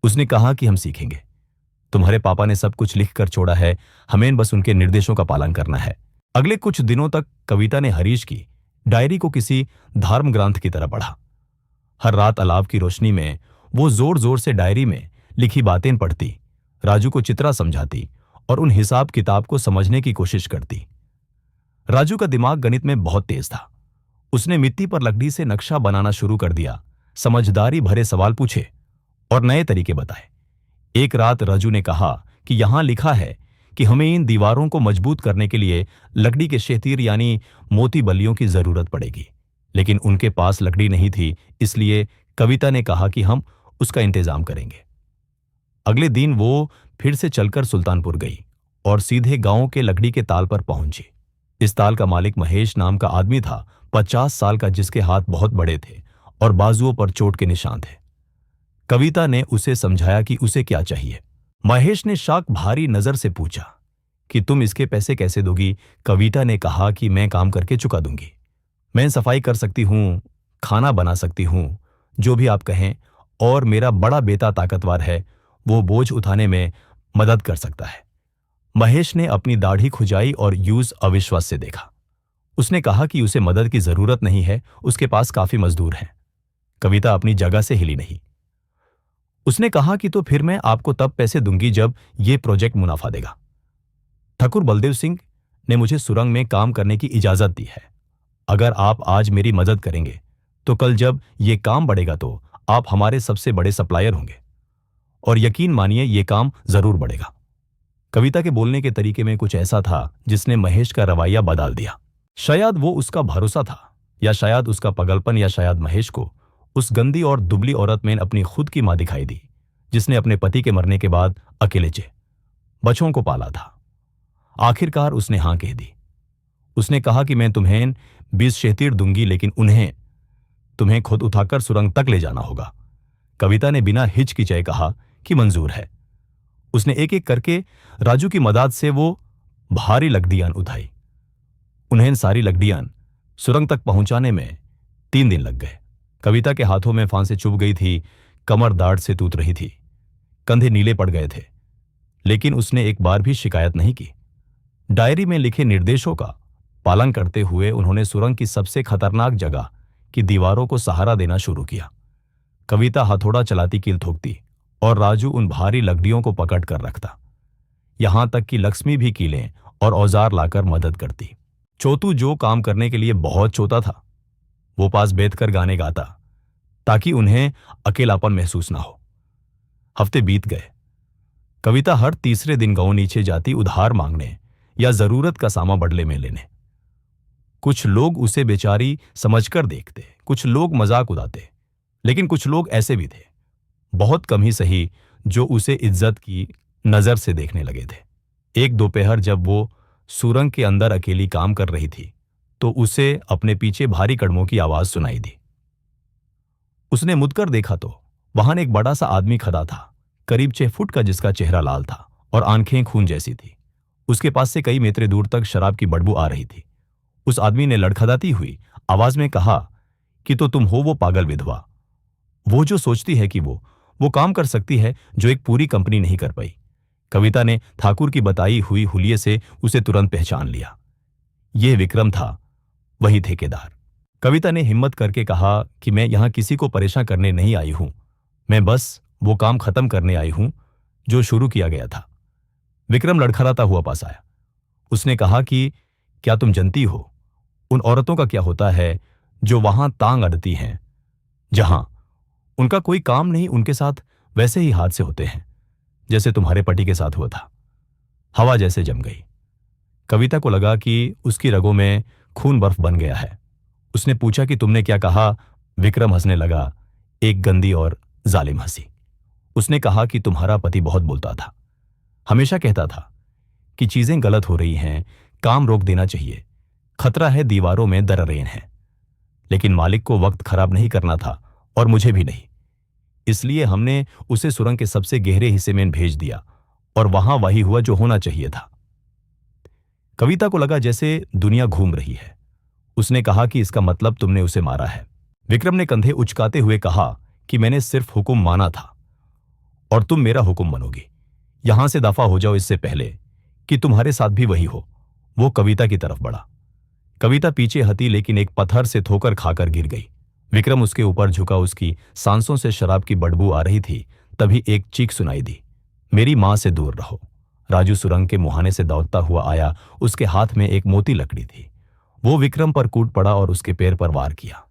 उसने कहा कि हम सीखेंगे। तुम्हारे पापा ने सब कुछ लिख कर छोड़ा है, हमें बस उनके निर्देशों का पालन करना है। अगले कुछ दिनों तक कविता ने हरीश की डायरी को किसी धर्म ग्रंथ की तरह पढ़ा। हर रात अलाव की रोशनी में वो जोर जोर से डायरी में लिखी बातें पढ़ती, राजू को चित्रा समझाती और उन हिसाब किताब को समझने की कोशिश करती। राजू का दिमाग गणित में बहुत तेज था। उसने मिट्टी पर लकड़ी से नक्शा बनाना शुरू कर दिया, समझदारी भरे सवाल पूछे और नए तरीके बताए। एक रात राजू ने कहा कि यहां लिखा है कि हमें इन दीवारों को मजबूत करने के लिए लकड़ी के शेतीर यानी मोती बल्लियों की जरूरत पड़ेगी, लेकिन उनके पास लकड़ी नहीं थी, इसलिए कविता ने कहा कि हम उसका इंतजाम करेंगे। अगले दिन वो फिर से चलकर सुल्तानपुर गई और सीधे गांव के लकड़ी के ताल पर पहुंची। इस ताल का मालिक महेश नाम का आदमी था, 50 साल का, जिसके हाथ बहुत बड़े थे और बाजुओं पर चोट के निशान थे। कविता ने उसे समझाया कि उसे क्या चाहिए। महेश ने शाक भारी नजर से पूछा कि तुम इसके पैसे कैसे दोगी? कविता ने कहा कि मैं काम करके चुका दूंगी। मैं सफाई कर सकती हूँ, खाना बना सकती हूँ, जो भी आप कहें, और मेरा बड़ा बेटा ताकतवर है, वो बोझ उठाने में मदद कर सकता है। महेश ने अपनी दाढ़ी खुजाई और यूज अविश्वास से देखा। उसने कहा कि उसे मदद की जरूरत नहीं है, उसके पास काफी मजदूर हैं। कविता अपनी जगह से हिली नहीं। उसने कहा कि तो फिर मैं आपको तब पैसे दूंगी जब ये प्रोजेक्ट मुनाफा देगा। ठाकुर बलदेव सिंह ने मुझे सुरंग में काम करने की इजाजत दी है। अगर आप आज मेरी मदद करेंगे तो कल जब ये काम बढ़ेगा तो आप हमारे सबसे बड़े सप्लायर होंगे, और यकीन मानिए ये काम जरूर बढ़ेगा। कविता के बोलने के तरीके में कुछ ऐसा था जिसने महेश का रवैया बदल दिया। शायद वो उसका भरोसा था, या शायद उसका पागलपन, या शायद महेश को उस गंदी और दुबली औरत में अपनी खुद की मां दिखाई दी, जिसने अपने पति के मरने के बाद अकेले बच्चों को पाला था। आखिरकार उसने हां कह दी। उसने कहा कि मैं तुम्हें 20 शेतीर दूंगी, लेकिन तुम्हें खुद उठाकर सुरंग तक ले जाना होगा। कविता ने बिना हिचकिचाए कहा कि मंजूर है। उसने एक एक करके राजू की मदद से वो भारी लकड़ियां उठाई। उन्हें सारी लकड़ियां सुरंग तक पहुंचाने में 3 दिन लग गए। कविता के हाथों में फांसें चुभ गई थी, कमर दाढ़ से टूट रही थी, कंधे नीले पड़ गए थे, लेकिन उसने एक बार भी शिकायत नहीं की। डायरी में लिखे निर्देशों का पालन करते हुए उन्होंने सुरंग की सबसे खतरनाक जगह की दीवारों को सहारा देना शुरू किया। कविता हथौड़ा चलाती कील ठोकती और राजू उन भारी लकड़ियों को पकड़ कर रखता। यहां तक कि लक्ष्मी भी कीलें और औजार लाकर मदद करती। चोतू, जो काम करने के लिए बहुत छोटा था, वो पास बैठकर गाने गाता ताकि उन्हें अकेलापन महसूस ना हो। हफ्ते बीत गए। कविता हर तीसरे दिन गांव नीचे जाती उधार मांगने या जरूरत का सामान बदले में लेने। कुछ लोग उसे बेचारी समझकर देखते, कुछ लोग मजाक उड़ाते, लेकिन कुछ लोग ऐसे भी थे, बहुत कम ही सही, जो उसे इज्जत की नजर से देखने लगे थे। एक दोपहर जब वो सुरंग के अंदर अकेली काम कर रही थी तो उसे अपने पीछे भारी कदमों की आवाज सुनाई दी। उसने मुड़कर देखा तो वहां एक बड़ा सा आदमी खड़ा था, करीब 6 फुट का, जिसका चेहरा लाल था और आंखें खून जैसी थी। उसके पास से कई मीटर दूर तक शराब की बदबू आ रही थी। उस आदमी ने लड़खड़ाती हुई आवाज में कहा कि तो तुम हो वो पागल विधवा, वो जो सोचती है कि वो काम कर सकती है जो एक पूरी कंपनी नहीं कर पाई। कविता ने ठाकुर की बताई हुई हुलिये से उसे तुरंत पहचान लिया। यह विक्रम था, वही ठेकेदार। कविता ने हिम्मत करके कहा कि मैं यहां किसी को परेशान करने नहीं आई हूं, मैं बस वो काम खत्म करने आई हूं जो शुरू किया गया था। विक्रम लड़खड़ाता हुआ पास आया। उसने कहा कि क्या तुम जानती हो उन औरतों का क्या होता है जो वहां तांग अड़ती हैं? जहां उनका कोई काम नहीं, उनके साथ वैसे ही हादसे होते हैं जैसे तुम्हारे पति के साथ हुआ था। हवा जैसे जम गई। कविता को लगा कि उसकी रगों में खून बर्फ बन गया है। उसने पूछा कि तुमने क्या कहा? विक्रम हंसने लगा, एक गंदी और जालिम हंसी। उसने कहा कि तुम्हारा पति बहुत बोलता था, हमेशा कहता था कि चीजें गलत हो रही हैं, काम रोक देना चाहिए, खतरा है, दीवारों में दरारें हैं। लेकिन मालिक को वक्त खराब नहीं करना था और मुझे भी नहीं, इसलिए हमने उसे सुरंग के सबसे गहरे हिस्से में भेज दिया और वहां वही हुआ जो होना चाहिए था। कविता को लगा जैसे दुनिया घूम रही है। उसने कहा कि इसका मतलब तुमने उसे मारा है। विक्रम ने कंधे उचकाते हुए कहा कि मैंने सिर्फ हुक्म माना था और तुम मेरा हुक्म बनोगी। यहां से दफा हो जाओ इससे पहले कि तुम्हारे साथ भी वही हो। वो कविता की तरफ बढ़ा। कविता पीछे हटी, लेकिन एक पत्थर से ठोकर खाकर गिर गई। विक्रम उसके ऊपर झुका, उसकी सांसों से शराब की बदबू आ रही थी। तभी एक चीख सुनाई दी, मेरी मां से दूर रहो। राजू सुरंग के मुहाने से दौड़ता हुआ आया। उसके हाथ में एक मोटी लकड़ी थी। वो विक्रम पर कूद पड़ा और उसके पैर पर वार किया।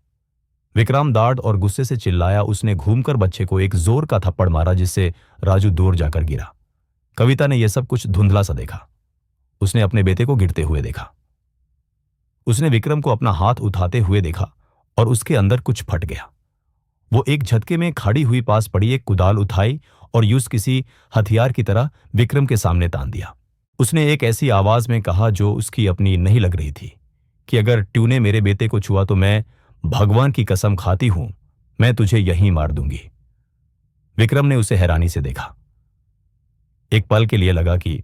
विक्रम दाढ़ और गुस्से से चिल्लाया। उसने घूमकर बच्चे को एक जोर का थप्पड़ मारा, जिससे राजू दूर जाकर गिरा। कविता ने यह सब कुछ धुंधला सा देखा। उसने अपने बेटे को गिरते हुए देखा। उसने विक्रम को अपना हाथ उठाते हुए देखा और उसके अंदर कुछ फट गया। वो एक झटके में खड़ी हुई पास पड़ी एक कुदाल उठाई और यूं किसी हथियार की तरह विक्रम के सामने तान दिया। उसने एक ऐसी आवाज में कहा जो उसकी अपनी नहीं लग रही थी कि अगर तूने मेरे बेटे को छुआ तो मैं भगवान की कसम खाती हूं, मैं तुझे यहीं मार दूंगी। विक्रम ने उसे हैरानी से देखा। एक पल के लिए लगा कि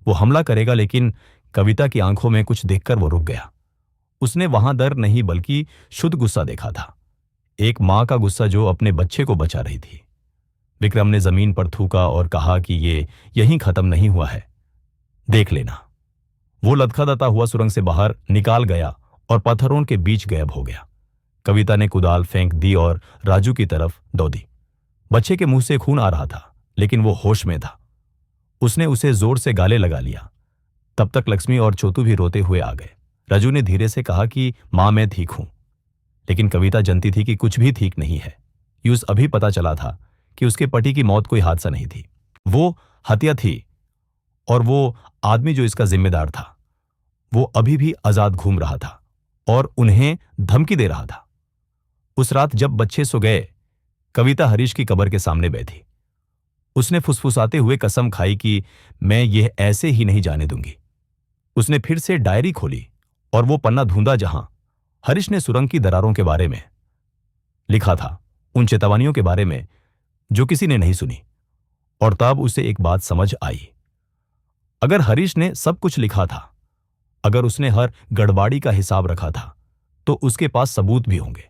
वो हमला करेगा, लेकिन कविता की आंखों में कुछ देखकर वो रुक गया। उसने वहां डर नहीं बल्कि शुद्ध गुस्सा देखा था, एक मां का गुस्सा जो अपने बच्चे को बचा रही थी। विक्रम ने जमीन पर थूका और कहा कि ये यहीं खत्म नहीं हुआ है, देख लेना। वो लदखदाता हुआ सुरंग से बाहर निकाल गया और पत्थरों के बीच गायब हो गया। कविता ने कुदाल फेंक दी और राजू की तरफ दौड़ी। बच्चे के मुंह से खून आ रहा था, लेकिन वो होश में था। उसने उसे जोर से गाले लगा लिया। तब तक लक्ष्मी और छोटू भी रोते हुए आ गए। राजू ने धीरे से कहा कि मां, मैं ठीक हूं। लेकिन कविता जानती थी कि कुछ भी ठीक नहीं है। यूस अभी पता चला था कि उसके पति की मौत कोई हादसा नहीं थी, वो हत्या थी। और वो आदमी जो इसका जिम्मेदार था, वो अभी भी आजाद घूम रहा था और उन्हें धमकी दे रहा था। उस रात जब बच्चे सो गए, कविता हरीश की कब्र के सामने बैठी। उसने फुसफुसाते हुए कसम खाई कि मैं यह ऐसे ही नहीं जाने दूंगी। उसने फिर से डायरी खोली और वो पन्ना ढूंढा जहां हरीश ने सुरंग की दरारों के बारे में लिखा था, उन चेतावनियों के बारे में जो किसी ने नहीं सुनी। और तब उसे एक बात समझ आई। अगर हरीश ने सब कुछ लिखा था, अगर उसने हर गड़बाड़ी का हिसाब रखा था, तो उसके पास सबूत भी होंगे।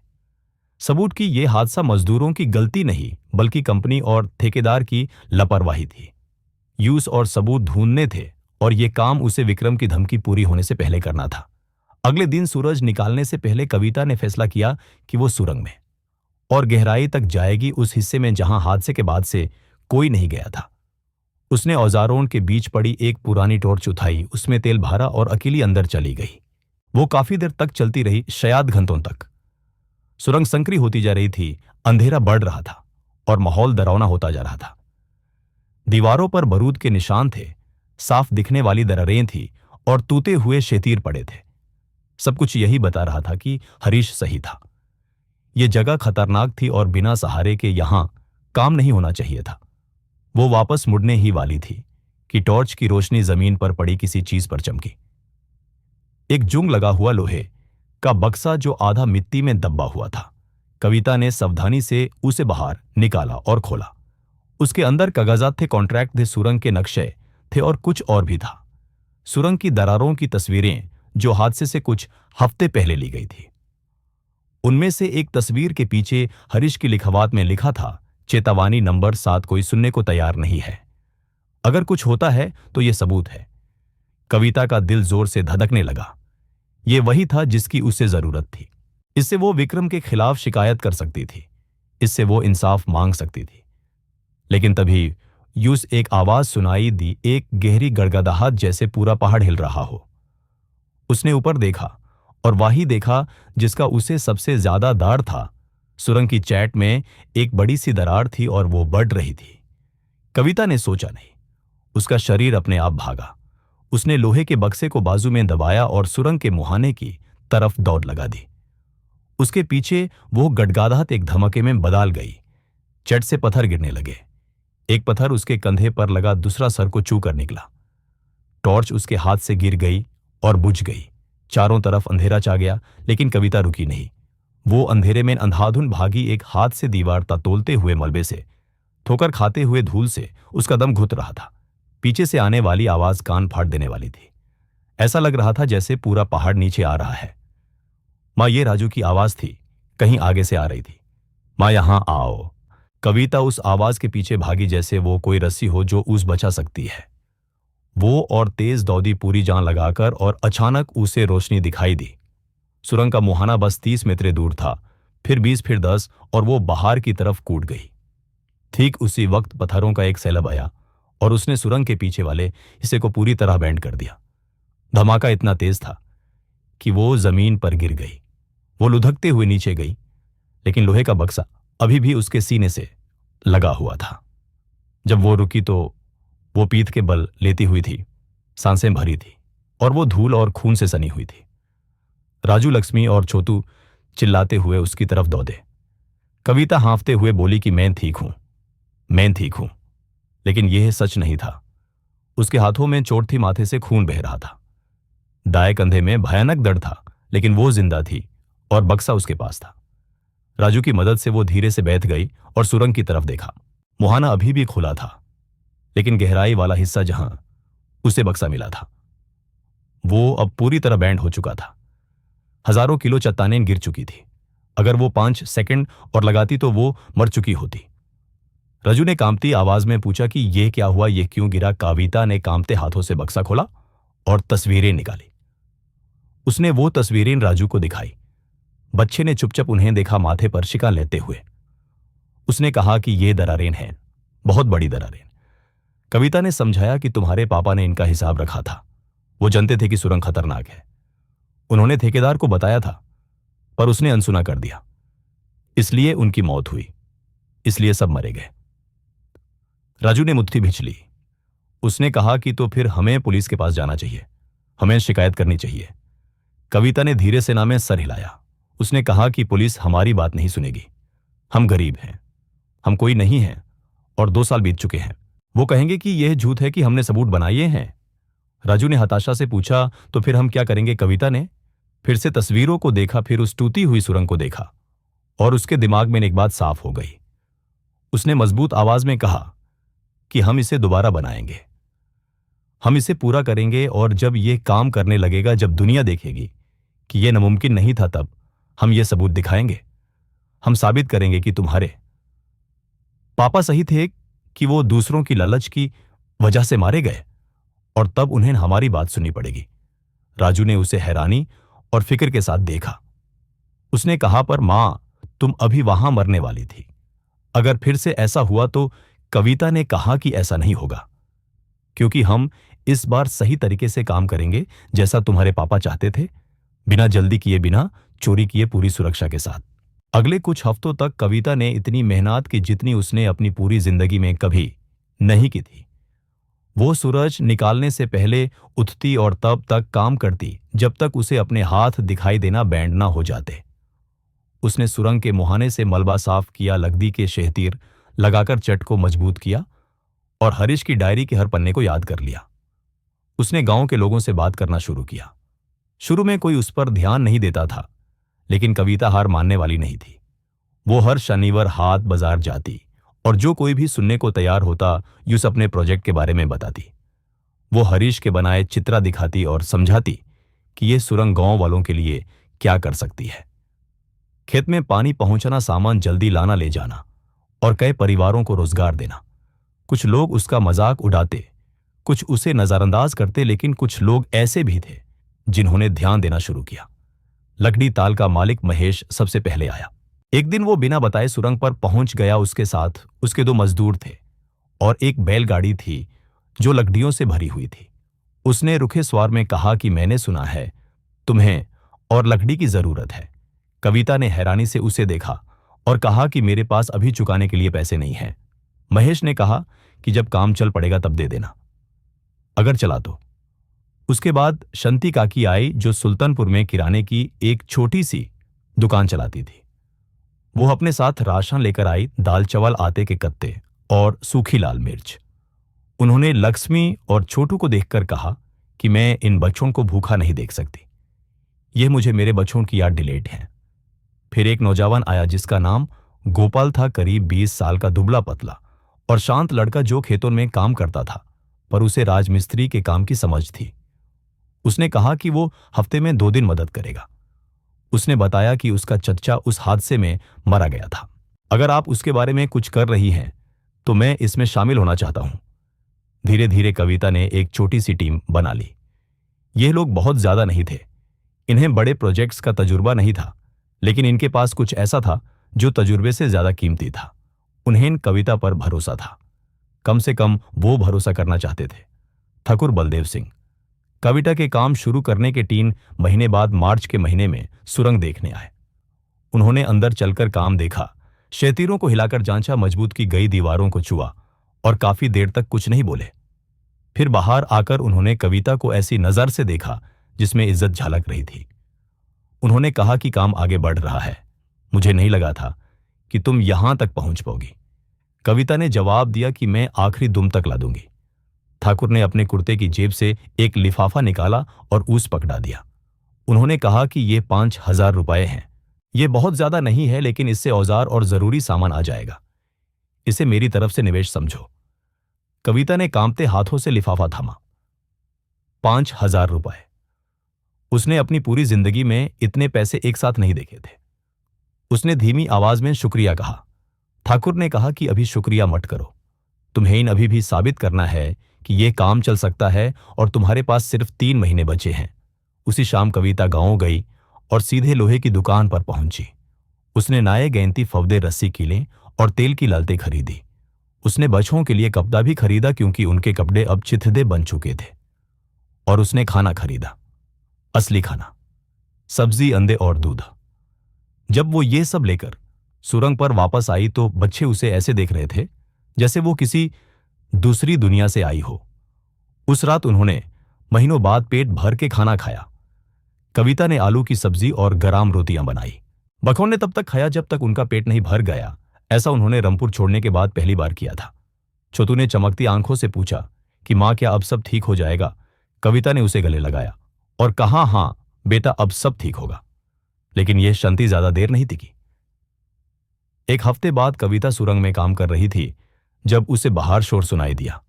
सबूत कि यह हादसा मजदूरों की गलती नहीं बल्कि कंपनी और ठेकेदार की लापरवाही थी। यूस और सबूत ढूंढने थे और यह काम उसे विक्रम की धमकी पूरी होने से पहले करना था। अगले दिन सूरज निकालने से पहले कविता ने फैसला किया कि वो सुरंग में और गहराई तक जाएगी, उस हिस्से में जहां हादसे के बाद से कोई नहीं गया था। उसने औजारों के बीच पड़ी एक पुरानी टॉर्च उठाई, उसमें तेल भरा और अकेली अंदर चली गई। वो काफी देर तक चलती रही, शायद घंटों तक। सुरंग संकरी होती जा रही थी, अंधेरा बढ़ रहा था और माहौल डरावना होता जा रहा था। दीवारों पर बारूद के निशान थे, साफ दिखने वाली दरारें थी और टूटे हुए शेतीर पड़े थे। सब कुछ यही बता रहा था कि हरीश सही था। यह जगह खतरनाक थी और बिना सहारे के यहां काम नहीं होना चाहिए था। वो वापस मुड़ने ही वाली थी कि टॉर्च की रोशनी जमीन पर पड़ी किसी चीज पर चमकी। एक जुंग लगा हुआ लोहे का बक्सा जो आधा मिट्टी में दबा हुआ था। कविता ने सावधानी से उसे बाहर निकाला और खोला। उसके अंदर कागजात थे, कॉन्ट्रैक्ट थे, सुरंग के नक्शे थे और कुछ और भी था। सुरंग की दरारों की तस्वीरें जो हादसे से कुछ हफ्ते पहले ली गई थी। उनमें से एक तस्वीर के पीछे हरीश की लिखावट में लिखा था, चेतावनी नंबर 7, कोई सुनने को तैयार नहीं है। अगर कुछ होता है तो यह सबूत है। कविता का दिल जोर से धड़कने लगा। यह वही था जिसकी उसे जरूरत थी। इससे वो विक्रम के खिलाफ शिकायत कर सकती थी, इससे वो इंसाफ मांग सकती थी। लेकिन तभी यूस एक आवाज सुनाई दी, एक गहरी गड़गड़ाहट जैसे पूरा पहाड़ हिल रहा हो। उसने ऊपर देखा और वही देखा जिसका उसे सबसे ज्यादा डर था। सुरंग की चैट में एक बड़ी सी दरार थी और वो बढ़ रही थी। कविता ने सोचा नहीं, उसका शरीर अपने आप भागा। उसने लोहे के बक्से को बाजू में दबाया और सुरंग के मुहाने की तरफ दौड़ लगा दी। उसके पीछे वो गड़गड़ाहट एक धमाके में बदल गई। चट से पत्थर गिरने लगे। एक पत्थर उसके कंधे पर लगा, दूसरा सर को छू कर निकला। टॉर्च उसके हाथ से गिर गई और बुझ गई। चारों तरफ अंधेरा छा गया, लेकिन कविता रुकी नहीं। वो अंधेरे में अंधाधुन भागी, एक हाथ से दीवार तोलते हुए मलबे से, ठोकर खाते हुए धूल से उसका दम घुट रहा था। पीछे से आने वाली आवाज कान फाड़ देने वाली थी। ऐसा लग रहा था जैसे पूरा पहाड़ नीचे आ रहा है। मां, ये राजू की आवाज थी, कहीं आगे से आ रही थी। मां, यहां आओ। कविता उस आवाज के पीछे भागी जैसे वो कोई रस्सी हो जो उस बचा सकती है। वो और तेज दौड़ी पूरी जान लगाकर, और अचानक उसे रोशनी दिखाई दी। सुरंग का मुहाना बस 30 मीटर दूर था, फिर 20, फिर 10, और वो बाहर की तरफ कूद गई। ठीक उसी वक्त पत्थरों का एक सैलाब आया और उसने सुरंग के पीछे वाले हिस्से को पूरी तरह बैंड कर दिया। धमाका इतना तेज था कि वो जमीन पर गिर गई। वो लुढ़कते हुए नीचे गई, लेकिन लोहे का बक्सा अभी भी उसके सीने से लगा हुआ था। जब वो रुकी तो वो पीठ के बल लेती हुई थी, सांसें भरी थी और वो धूल और खून से सनी हुई थी। राजू, लक्ष्मी और छोटू चिल्लाते हुए उसकी तरफ दौड़े। कविता हाँफते हुए बोली कि मैं ठीक हूं, मैं ठीक हूं। लेकिन यह सच नहीं था। उसके हाथों में चोट थी, माथे से खून बह रहा था। दाएं कंधे में भयानक दर्द था, लेकिन वो जिंदा थी और बक्सा उसके पास था। राजू की मदद से वो धीरे से बैठ गई और सुरंग की तरफ देखा। मुहाना अभी भी खुला था, लेकिन गहराई वाला हिस्सा जहां उसे बक्सा मिला था वो अब पूरी तरह बैंड हो चुका था। हजारों किलो चट्टानें गिर चुकी थी। अगर वो 5 सेकंड और लगाती तो वो मर चुकी होती। रजू ने कांपती आवाज में पूछा कि यह क्या हुआ, यह क्यों गिरा। कविता ने कांपते हाथों से बक्सा खोला और तस्वीरें निकाली। उसने वो तस्वीरें राजू को दिखाई। बच्चे ने चुपचाप उन्हें देखा, माथे पर शिकन लेते हुए। उसने कहा कि ये दरारें हैं, बहुत बड़ी दरारें। कविता ने समझाया कि तुम्हारे पापा ने इनका हिसाब रखा था। वो जानते थे कि सुरंग खतरनाक है। उन्होंने ठेकेदार को बताया था, पर उसने अनसुना कर दिया। इसलिए उनकी मौत हुई, इसलिए सब मरे गए। राजू ने मुट्ठी भींच ली। उसने कहा कि तो फिर हमें पुलिस के पास जाना चाहिए, हमें शिकायत करनी चाहिए। कविता ने धीरे से ना में सर हिलाया। उसने कहा कि पुलिस हमारी बात नहीं सुनेगी। हम गरीब हैं, हम कोई नहीं हैं, और 2 साल बीत चुके हैं। वो कहेंगे कि यह झूठ है कि हमने सबूत बनाए हैं। राजू ने हताशा से पूछा, तो फिर हम क्या करेंगे? कविता ने फिर से तस्वीरों को देखा, फिर उस टूटी हुई सुरंग को देखा, और उसके दिमाग में एक बात साफ हो गई। उसने मजबूत आवाज में कहा कि हम इसे दोबारा बनाएंगे, हम इसे पूरा करेंगे, और जब यह काम करने लगेगा, जब दुनिया देखेगी कि यह नामुमकिन नहीं था, तब हम यह सबूत दिखाएंगे। हम साबित करेंगे कि तुम्हारे पापा सही थे, कि वो दूसरों की लालच की वजह से मारे गए, और तब उन्हें हमारी बात सुननी पड़ेगी। राजू ने उसे हैरानी और फिक्र के साथ देखा। उसने कहा, पर मां, तुम अभी वहां मरने वाली थी। अगर फिर से ऐसा हुआ तो? कविता ने कहा कि ऐसा नहीं होगा, क्योंकि हम इस बार सही तरीके से काम करेंगे, जैसा तुम्हारे पापा चाहते थे, बिना जल्दी किए, बिना चोरी किए, पूरी सुरक्षा के साथ। अगले कुछ हफ्तों तक कविता ने इतनी मेहनत की जितनी उसने अपनी पूरी जिंदगी में कभी नहीं की थी। वो सूरज निकालने से पहले उठती और तब तक काम करती जब तक उसे अपने हाथ दिखाई देना बैंड ना हो जाते। उसने सुरंग के मुहाने से मलबा साफ किया, लकड़ी के शेहतीर लगाकर चट को मजबूत किया, और हरीश की डायरी के हर पन्ने को याद कर लिया। उसने गांव के लोगों से बात करना शुरू किया। शुरू में कोई उस पर ध्यान नहीं देता था, लेकिन कविता हार मानने वाली नहीं थी। वो हर शनिवार हाट बाजार जाती, और जो कोई भी सुनने को तैयार होता, यूस अपने प्रोजेक्ट के बारे में बताती। वो हरीश के बनाए चित्रा दिखाती और समझाती कि ये सुरंग गांव वालों के लिए क्या कर सकती है। खेत में पानी पहुंचाना, सामान जल्दी लाना ले जाना, और कई परिवारों को रोजगार देना। कुछ लोग उसका मजाक उड़ाते, कुछ उसे नजरअंदाज करते, लेकिन कुछ लोग ऐसे भी थे जिन्होंने ध्यान देना शुरू किया। लकड़ी ताल का मालिक महेश सबसे पहले आया। एक दिन वो बिना बताए सुरंग पर पहुंच गया। उसके साथ उसके 2 मजदूर थे और एक बैलगाड़ी थी जो लकड़ियों से भरी हुई थी। उसने रुखे स्वर में कहा कि मैंने सुना है तुम्हें और लकड़ी की जरूरत है। कविता ने हैरानी से उसे देखा और कहा कि मेरे पास अभी चुकाने के लिए पैसे नहीं हैं। महेश ने कहा कि जब काम चल पड़ेगा तब दे देना, अगर चला तो। उसके बाद शंती काकी आई, जो सुल्तानपुर में किराने की एक छोटी सी दुकान चलाती थी। वो अपने साथ राशन लेकर आई, दाल चावल, आटे के कत्ते और सूखी लाल मिर्च। उन्होंने लक्ष्मी और छोटू को देखकर कहा कि मैं इन बच्चों को भूखा नहीं देख सकती, यह मुझे मेरे बच्चों की याद डिलेट है। फिर एक नौजवान आया जिसका नाम गोपाल था, करीब 20 साल का, दुबला पतला और शांत लड़का जो खेतों में काम करता था, पर उसे राजमिस्त्री के काम की समझ थी। उसने कहा कि वो हफ्ते में 2 दिन मदद करेगा। उसने बताया कि उसका चच्चा उस हादसे में मारा गया था। अगर आप उसके बारे में कुछ कर रही हैं तो मैं इसमें शामिल होना चाहता हूं। धीरे धीरे कविता ने एक छोटी सी टीम बना ली। ये लोग बहुत ज्यादा नहीं थे, इन्हें बड़े प्रोजेक्ट्स का तजुर्बा नहीं था, लेकिन इनके पास कुछ ऐसा था जो तजुर्बे से ज्यादा कीमती था। उन्हें कविता पर भरोसा था, कम से कम वो भरोसा करना चाहते थे। ठाकुर बलदेव सिंह कविता के काम शुरू करने के 3 महीने बाद मार्च के महीने में सुरंग देखने आए। उन्होंने अंदर चलकर काम देखा, शेतीरों को हिलाकर जांचा, मजबूत की गई दीवारों को छुआ और काफी देर तक कुछ नहीं बोले। फिर बाहर आकर उन्होंने कविता को ऐसी नजर से देखा जिसमें इज्जत झलक रही थी। उन्होंने कहा कि काम आगे बढ़ रहा है, मुझे नहीं लगा था कि तुम यहां तक पहुंच पाओगी। कविता ने जवाब दिया कि मैं आखिरी दुम तक ला दूंगी। ठाकुर ने अपने कुर्ते की जेब से एक लिफाफा निकाला और ऊस पकड़ा दिया। उन्होंने कहा कि ये 5,000 रुपए हैं। ये बहुत ज्यादा नहीं है, लेकिन इससे औजार और जरूरी सामान आ जाएगा। इसे मेरी तरफ से निवेश समझो। कविता ने कांपते हाथों से लिफाफा थामा। 5,000 रुपए। उसने अपनी पूरी जिंदगी में इतने पैसे एक साथ नहीं देखे थे। उसने धीमी आवाज में शुक्रिया कहा। ठाकुर ने कहा कि अभी शुक्रिया मत करो, तुम्हें इन अभी भी साबित करना है कि यह काम चल सकता है और तुम्हारे पास सिर्फ 3 महीने बचे हैं। उसी शाम कविता गांव गई और सीधे लोहे की दुकान पर पहुंची। उसने नाये गेंती फवदे रस्सी कीलें और तेल की लालटें खरीदी। उसने बच्चों के लिए कपड़ा भी खरीदा क्योंकि उनके कपड़े अब चिथड़े बन चुके थे। और उसने खाना खरीदा, असली खाना, सब्जी, अंडे और दूध। जब वो ये सब लेकर सुरंग पर वापस आई तो बच्चे उसे ऐसे देख रहे थे जैसे वो किसी दूसरी दुनिया से आई हो। उस रात उन्होंने महीनों बाद पेट भर के खाना खाया। कविता ने आलू की सब्जी और गरम रोटियां बनाई। बखों ने तब तक खाया जब तक उनका पेट नहीं भर गया। ऐसा उन्होंने रामपुर छोड़ने के बाद पहली बार किया था। छोटू ने चमकती आंखों से पूछा कि मां, क्या अब सब ठीक हो जाएगा? कविता ने उसे गले लगाया और कहा, हां बेटा, अब सब ठीक होगा। लेकिन यह शांति ज्यादा देर नहीं टिकी। एक हफ्ते बाद कविता सुरंग में काम कर रही थी जब उसे बाहर शोर सुनाई दिया।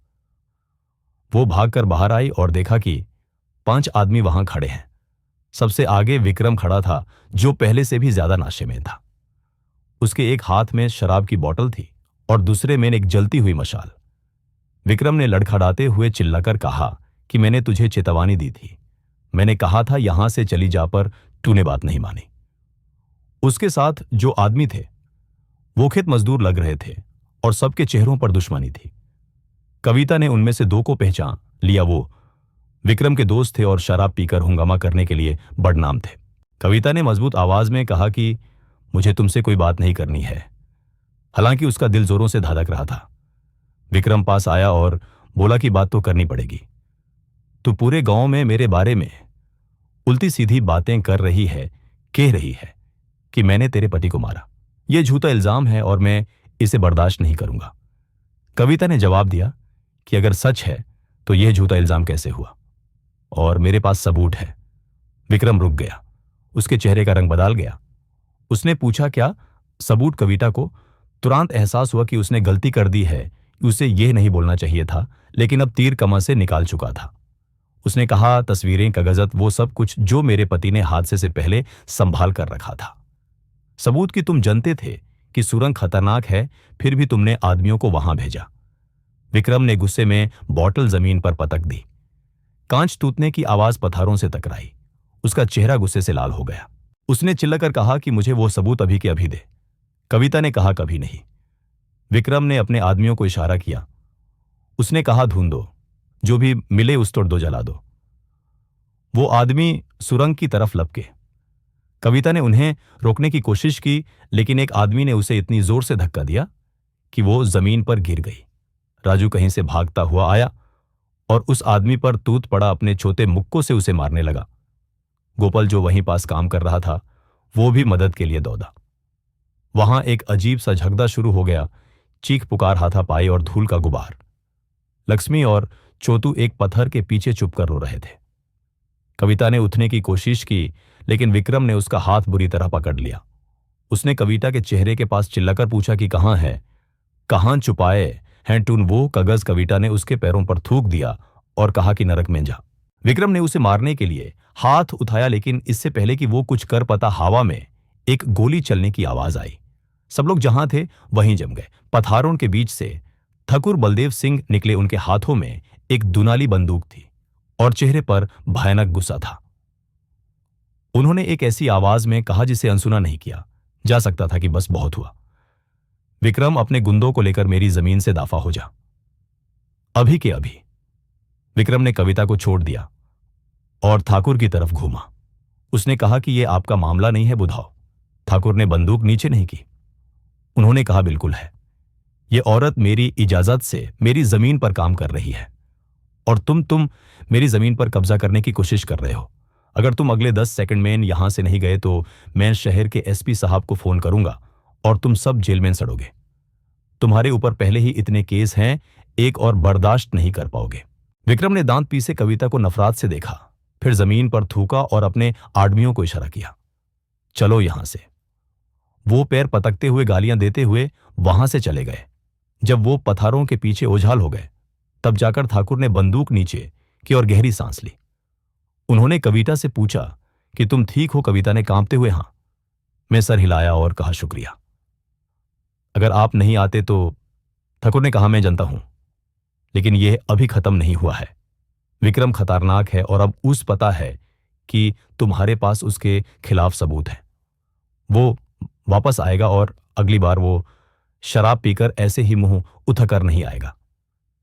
वो भागकर बाहर आई और देखा कि 5 आदमी वहां खड़े हैं। सबसे आगे विक्रम खड़ा था, जो पहले से भी ज्यादा नशे में था। उसके एक हाथ में शराब की बोतल थी और दूसरे में एक जलती हुई मशाल। विक्रम ने लड़खड़ाते हुए चिल्लाकर कहा कि मैंने तुझे चेतावनी दी थी, मैंने कहा था यहां से चली जा, पर तूने बात नहीं मानी। उसके साथ जो आदमी थे वो खेत मजदूर लग रहे थे और सबके चेहरों पर दुश्मनी थी। कविता ने उनमें से 2 को पहचान लिया। वो विक्रम के दोस्त थे और शराब पीकर हंगामा करने के लिए बदनाम थे। कविता ने मजबूत आवाज में कहा कि मुझे तुमसे कोई बात नहीं करनी है। हालांकि उसका दिल जोरों से धड़क रहा था। विक्रम पास आया और बोला कि बात तो करनी पड़ेगी। तू पूरे गांव में मेरे बारे में उल्टी सीधी बातें कर रही है, कह रही है कि मैंने तेरे पति को मारा। यह झूठा इल्जाम है और मैं इसे बर्दाश्त नहीं करूंगा। कविता ने जवाब दिया कि अगर सच है तो यह झूठा इल्जाम कैसे हुआ, और मेरे पास सबूत है। विक्रम रुक गया, उसके चेहरे का रंग बदल गया। उसने पूछा, क्या सबूत? कविता को तुरंत एहसास हुआ कि उसने गलती कर दी है। उसे यह नहीं बोलना चाहिए था, लेकिन अब तीर कमर से निकाल चुका था। उसने कहा, तस्वीरें, कागजात, वो सब कुछ जो मेरे पति ने हादसे से पहले संभाल कर रखा था। सबूत कि तुम जानते थे कि सुरंग खतरनाक है, फिर भी तुमने आदमियों को वहां भेजा। विक्रम ने गुस्से में बोतल जमीन पर पटक दी। कांच टूटने की आवाज पत्थरों से टकराई। उसका चेहरा गुस्से से लाल हो गया। उसने चिल्लाकर कहा कि मुझे वो सबूत अभी के अभी दे। कविता ने कहा, कभी नहीं। विक्रम ने अपने आदमियों को इशारा किया। उसने कहा, ढूंढो, जो भी मिले उस तोड़ दो, जला दो। वो आदमी सुरंग की तरफ लपके। कविता ने उन्हें रोकने की कोशिश की, लेकिन एक आदमी ने उसे इतनी जोर से धक्का दिया कि वो जमीन पर गिर गई। राजू कहीं से भागता हुआ आया और उस आदमी पर तूत पड़ा अपने छोटे मुक्कों से उसे मारने लगा। गोपाल, जो वहीं पास काम कर रहा था, वो भी मदद के लिए दौड़ा। वहां एक अजीब सा झगड़ा शुरू हो गया। चीख पुकार, हाथापाई और धूल का गुबार। लक्ष्मी और चोतू एक पत्थर के पीछे चुपकर रो रहे थे। कविता ने उठने की कोशिश की, लेकिन विक्रम ने उसका हाथ बुरी तरह पकड़ लिया। उसने कविता के चेहरे के पास चिल्लाकर पूछा कि कहां है, कहां छुपाए हैं टून वो कागज? कविता ने उसके पैरों पर थूक दिया और कहा कि नरक में जा। विक्रम ने उसे मारने के लिए हाथ उठाया, लेकिन इससे पहले कि वो कुछ कर पाता, हवा में एक गोली चलने की आवाज आई। सब लोग जहां थे वहीं जम गए। पथारों के बीच से ठाकुर बलदेव सिंह निकले। उनके हाथों में एक दुनाली बंदूक थी और चेहरे पर भयानक गुस्सा था। उन्होंने एक ऐसी आवाज में कहा जिसे अनसुना नहीं किया जा सकता था कि बस बहुत हुआ। विक्रम, अपने गुंडों को लेकर मेरी जमीन से दाफा हो जा, अभी के अभी। विक्रम ने कविता को छोड़ दिया और ठाकुर की तरफ घूमा। उसने कहा कि यह आपका मामला नहीं है, बुधाओ। ठाकुर ने बंदूक नीचे नहीं की। उन्होंने कहा, बिल्कुल है। यह औरत मेरी इजाजत से मेरी जमीन पर काम कर रही है और तुम मेरी जमीन पर कब्जा करने की कोशिश कर रहे हो। अगर तुम अगले 10 सेकंड में यहां से नहीं गए तो मैं शहर के एसपी साहब को फोन करूंगा और तुम सब जेल में सड़ोगे। तुम्हारे ऊपर पहले ही इतने केस हैं, एक और बर्दाश्त नहीं कर पाओगे। विक्रम ने दांत पीसे कविता को नफरत से देखा, फिर जमीन पर थूका और अपने आदमियों को इशारा किया, चलो यहां से। वो पैर पटकते हुए गालियां देते हुए वहां से चले गए। जब वो पथारों के पीछे ओझाल हो गए, तब जाकर ठाकुर ने बंदूक नीचे की और गहरी सांस ली। उन्होंने कविता से पूछा कि तुम ठीक हो? कविता ने कांपते हुए हाँ। मैं सर हिलाया और कहा शुक्रिया। अगर आप नहीं आते तो? ठाकुर ने कहा मैं जानता हूं, लेकिन यह अभी खत्म नहीं हुआ है। विक्रम खतरनाक है और अब उस पता है कि तुम्हारे पास उसके खिलाफ सबूत है। वो वापस आएगा और अगली बार वो शराब पीकर ऐसे ही मुंह उठाकर नहीं आएगा।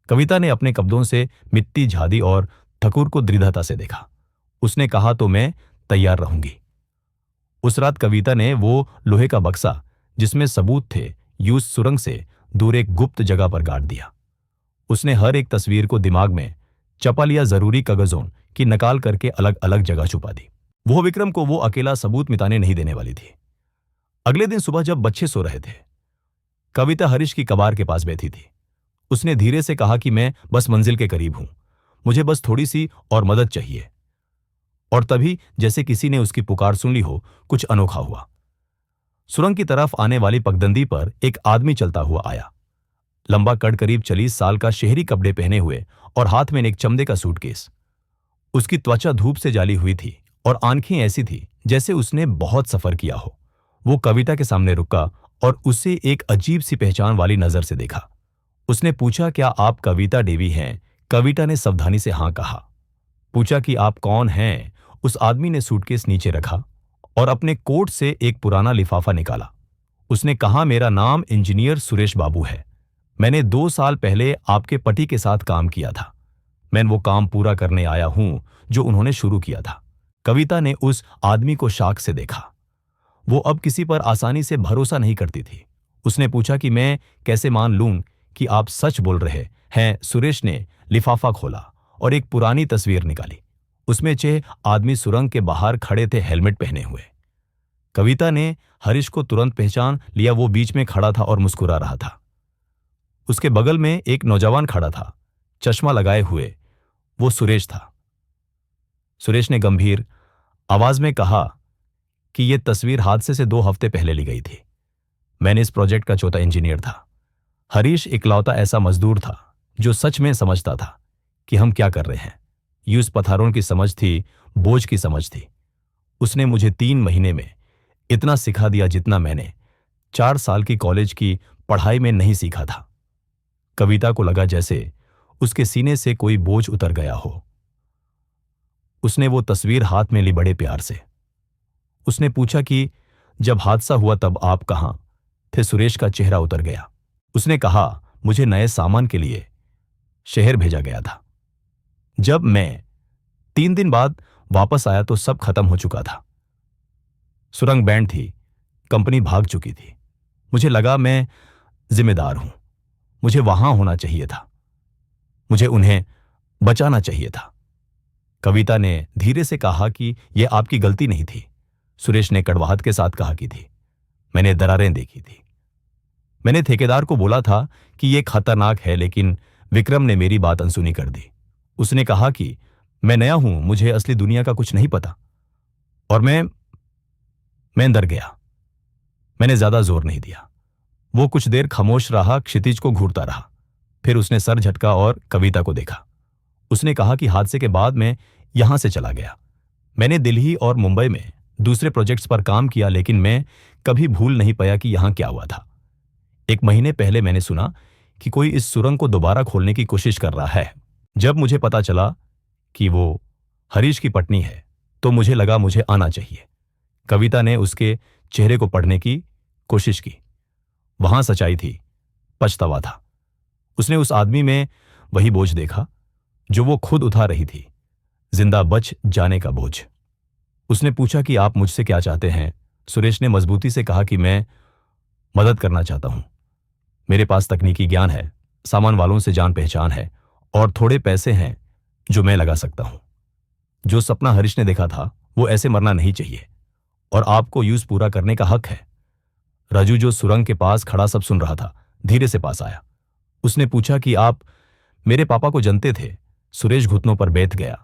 कविता ने अपने कब्जों से मिट्टी झाड़ी और ठाकुर को दृढ़ता से देखा। उसने कहा तो मैं तैयार रहूंगी। उस रात कविता ने वो लोहे का बक्सा जिसमें सबूत थे यूं सुरंग से दूर एक गुप्त जगह पर गाड़ दिया। उसने हर एक तस्वीर को दिमाग में चपा लिया, जरूरी कागजों की नकाल करके अलग अलग जगह छुपा दी। वो विक्रम को वो अकेला सबूत मिटाने नहीं देने वाली थी। अगले दिन सुबह जब बच्चे सो रहे थे, कविता हरीश की कबार के पास बैठी थी। उसने धीरे से कहा कि मैं बस मंजिल के करीब हूं, मुझे बस थोड़ी सी और मदद चाहिए। और तभी जैसे किसी ने उसकी पुकार सुन ली हो, कुछ अनोखा हुआ। सुरंग की तरफ आने वाली पगडंडी पर एक आदमी चलता हुआ आया। लंबा कद, करीब 40 साल का, शहरी कपड़े पहने हुए और हाथ में एक चमड़े का सूटकेस। उसकी त्वचा धूप से जाली हुई थी और आंखें ऐसी थी जैसे उसने बहुत सफर किया हो। वो कविता के सामने रुका और उसे एक अजीब सी पहचान वाली नजर से देखा। उसने पूछा, क्या आप कविता देवी हैं? कविता ने सावधानी से हां कहा। पूछा कि आप कौन हैं? उस आदमी ने सूटकेस नीचे रखा और अपने कोट से एक पुराना लिफाफा निकाला। उसने कहा, मेरा नाम इंजीनियर सुरेश बाबू है। मैंने 2 साल पहले आपके पति के साथ काम किया था। मैं वो काम पूरा करने आया हूं जो उन्होंने शुरू किया था। कविता ने उस आदमी को शौक से देखा। वो अब किसी पर आसानी से भरोसा नहीं करती थी। उसने पूछा कि मैं कैसे मान लूं कि आप सच बोल रहे हैं? सुरेश ने लिफाफा खोला और एक पुरानी तस्वीर निकाली। उसमें 6 आदमी सुरंग के बाहर खड़े थे, हेलमेट पहने हुए। कविता ने हरीश को तुरंत पहचान लिया। वो बीच में खड़ा था और मुस्कुरा रहा था। उसके बगल में एक नौजवान खड़ा था, चश्मा लगाए हुए। वो सुरेश था। सुरेश ने गंभीर आवाज में कहा कि यह तस्वीर हादसे से 2 हफ्ते पहले ली गई थी। मैंने इस प्रोजेक्ट का चौथा इंजीनियर था। हरीश इकलौता ऐसा मजदूर था जो सच में समझता था कि हम क्या कर रहे हैं। यूं पथारों की समझ थी, बोझ की समझ थी। उसने मुझे 3 महीने में इतना सिखा दिया जितना मैंने 4 साल की कॉलेज की पढ़ाई में नहीं सीखा था। कविता को लगा जैसे उसके सीने से कोई बोझ उतर गया हो। उसने वो तस्वीर हाथ में ली बड़े प्यार से। उसने पूछा कि जब हादसा हुआ तब आप कहां थे? सुरेश का चेहरा उतर गया। उसने कहा, मुझे नए सामान के लिए शहर भेजा गया था। जब मैं 3 दिन बाद वापस आया तो सब खत्म हो चुका था। सुरंग बैंड थी, कंपनी भाग चुकी थी। मुझे लगा मैं जिम्मेदार हूं, मुझे वहां होना चाहिए था, मुझे उन्हें बचाना चाहिए था। कविता ने धीरे से कहा कि यह आपकी गलती नहीं थी। सुरेश ने कड़वाहट के साथ कहा कि थी। मैंने दरारें देखी थी। मैंने ठेकेदार को बोला था कि यह खतरनाक है, लेकिन विक्रम ने मेरी बात अनसुनी कर दी। उसने कहा कि मैं नया हूं, मुझे असली दुनिया का कुछ नहीं पता। और मैं डर गया। मैंने ज्यादा जोर नहीं दिया। वो कुछ देर खामोश रहा, क्षितिज को घूरता रहा। फिर उसने सर झटका और कविता को देखा। उसने कहा कि हादसे के बाद मैं यहां से चला गया। मैंने दिल्ली और मुंबई में दूसरे प्रोजेक्ट्स पर काम किया, लेकिन मैं कभी भूल नहीं पाया कि यहां क्या हुआ था। 1 महीने पहले मैंने सुना कि कोई इस सुरंग को दोबारा खोलने की कोशिश कर रहा है। जब मुझे पता चला कि वो हरीश की पत्नी है, तो मुझे लगा मुझे आना चाहिए। कविता ने उसके चेहरे को पढ़ने की कोशिश की। वहां सच्चाई थी, पछतावा था। उसने उस आदमी में वही बोझ देखा जो वो खुद उठा रही थी, जिंदा बच जाने का बोझ। उसने पूछा कि आप मुझसे क्या चाहते हैं? सुरेश ने मजबूती से कहा कि मैं मदद करना चाहता हूं। मेरे पास तकनीकी ज्ञान है, सामान वालों से जान पहचान है और थोड़े पैसे हैं जो मैं लगा सकता हूं। जो सपना हरीश ने देखा था वो ऐसे मरना नहीं चाहिए और आपको यूज पूरा करने का हक है। राजू जो सुरंग के पास खड़ा सब सुन रहा था, धीरे से पास आया। उसने पूछा कि आप मेरे पापा को जानते थे? सुरेश घुटनों पर बैठ गया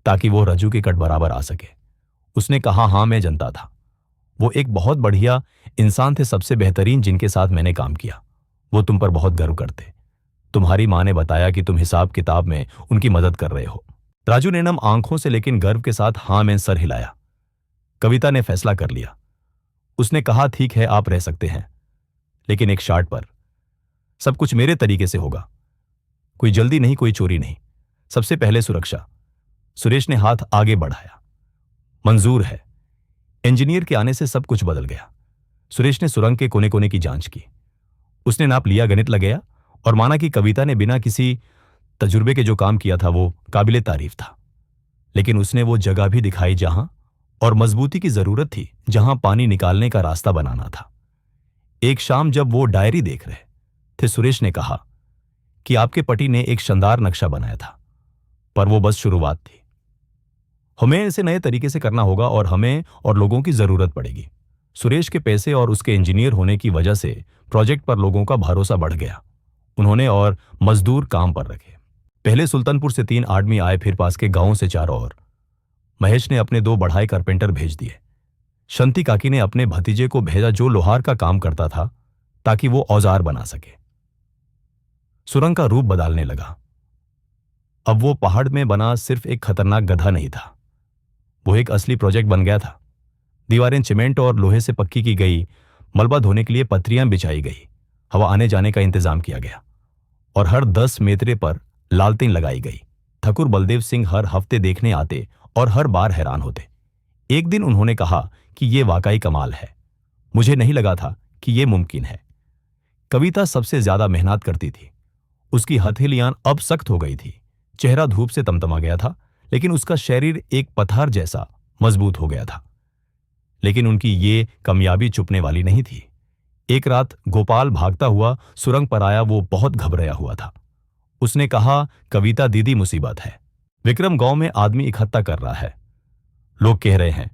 ताकि वो राजू के कट बराबर आ सके। उसने कहा, हां मैं जानता था। वो एक बहुत बढ़िया इंसान थे, सबसे बेहतरीन जिनके साथ मैंने काम किया। वो तुम पर बहुत गर्व करते। तुम्हारी माँ ने बताया कि तुम हिसाब किताब में उनकी मदद कर रहे हो। राजू ने नम आंखों से लेकिन गर्व के साथ हाँ में सर हिलाया। कविता ने फैसला कर लिया। उसने कहा, ठीक है, आप रह सकते हैं, लेकिन एक शर्त पर। सब कुछ मेरे तरीके से होगा। कोई जल्दी नहीं, कोई चोरी नहीं। सबसे पहले सुरक्षा। सुरेश ने हाथ आगे बढ़ाया। मंजूर है। इंजीनियर के आने से सब कुछ बदल गया। सुरेश ने सुरंग के कोने कोने की जांच की। उसने नाप लिया, गणित लगाया और माना कि कविता ने बिना किसी तजुर्बे के जो काम किया था वो काबिले तारीफ था। लेकिन उसने वो जगह भी दिखाई जहां और मजबूती की जरूरत थी, जहां पानी निकालने का रास्ता बनाना था। एक शाम जब वो डायरी देख रहे थे, सुरेश ने कहा कि आपके पति ने एक शानदार नक्शा बनाया था, पर वो बस शुरुआत थी। हमें इसे नए तरीके से करना होगा और हमें और लोगों की जरूरत पड़ेगी। सुरेश के पैसे और उसके इंजीनियर होने की वजह से प्रोजेक्ट पर लोगों का भरोसा बढ़ गया। उन्होंने और मजदूर काम पर रखे। पहले सुल्तानपुर से 3 आदमी आए, फिर पास के गांवों से 4 और। महेश ने अपने 2 बढ़ाई कारपेंटर भेज दिए। शंती काकी ने अपने भतीजे को भेजा जो लोहार का काम करता था, ताकि वो औजार बना सके। सुरंग का रूप बदलने लगा। अब वो पहाड़ में बना सिर्फ एक खतरनाक गड्ढा नहीं था, वो एक असली प्रोजेक्ट बन गया था। दीवारें सीमेंट और लोहे से पक्की की गई, मलबा धोने के लिए पत्रियां बिछाई गई, हवा आने जाने का इंतजाम किया गया और हर 10 मेतरे पर लालटेन लगाई गई। ठाकुर बलदेव सिंह हर हफ्ते देखने आते और हर बार हैरान होते। एक दिन उन्होंने कहा कि यह वाकई कमाल है, मुझे नहीं लगा था कि यह मुमकिन है। कविता सबसे ज्यादा मेहनत करती थी। उसकी हथेलियां अब सख्त हो गई थी, चेहरा धूप से तमतमा गया था, लेकिन उसका शरीर एक पत्थर जैसा मजबूत हो गया था। लेकिन उनकी ये कामयाबी चुपने वाली नहीं थी। एक रात गोपाल भागता हुआ सुरंग पर आया। वो बहुत घबराया हुआ था। उसने कहा, कविता दीदी, मुसीबत है। विक्रम गांव में आदमी इकट्ठा कर रहा है। लोग कह रहे हैं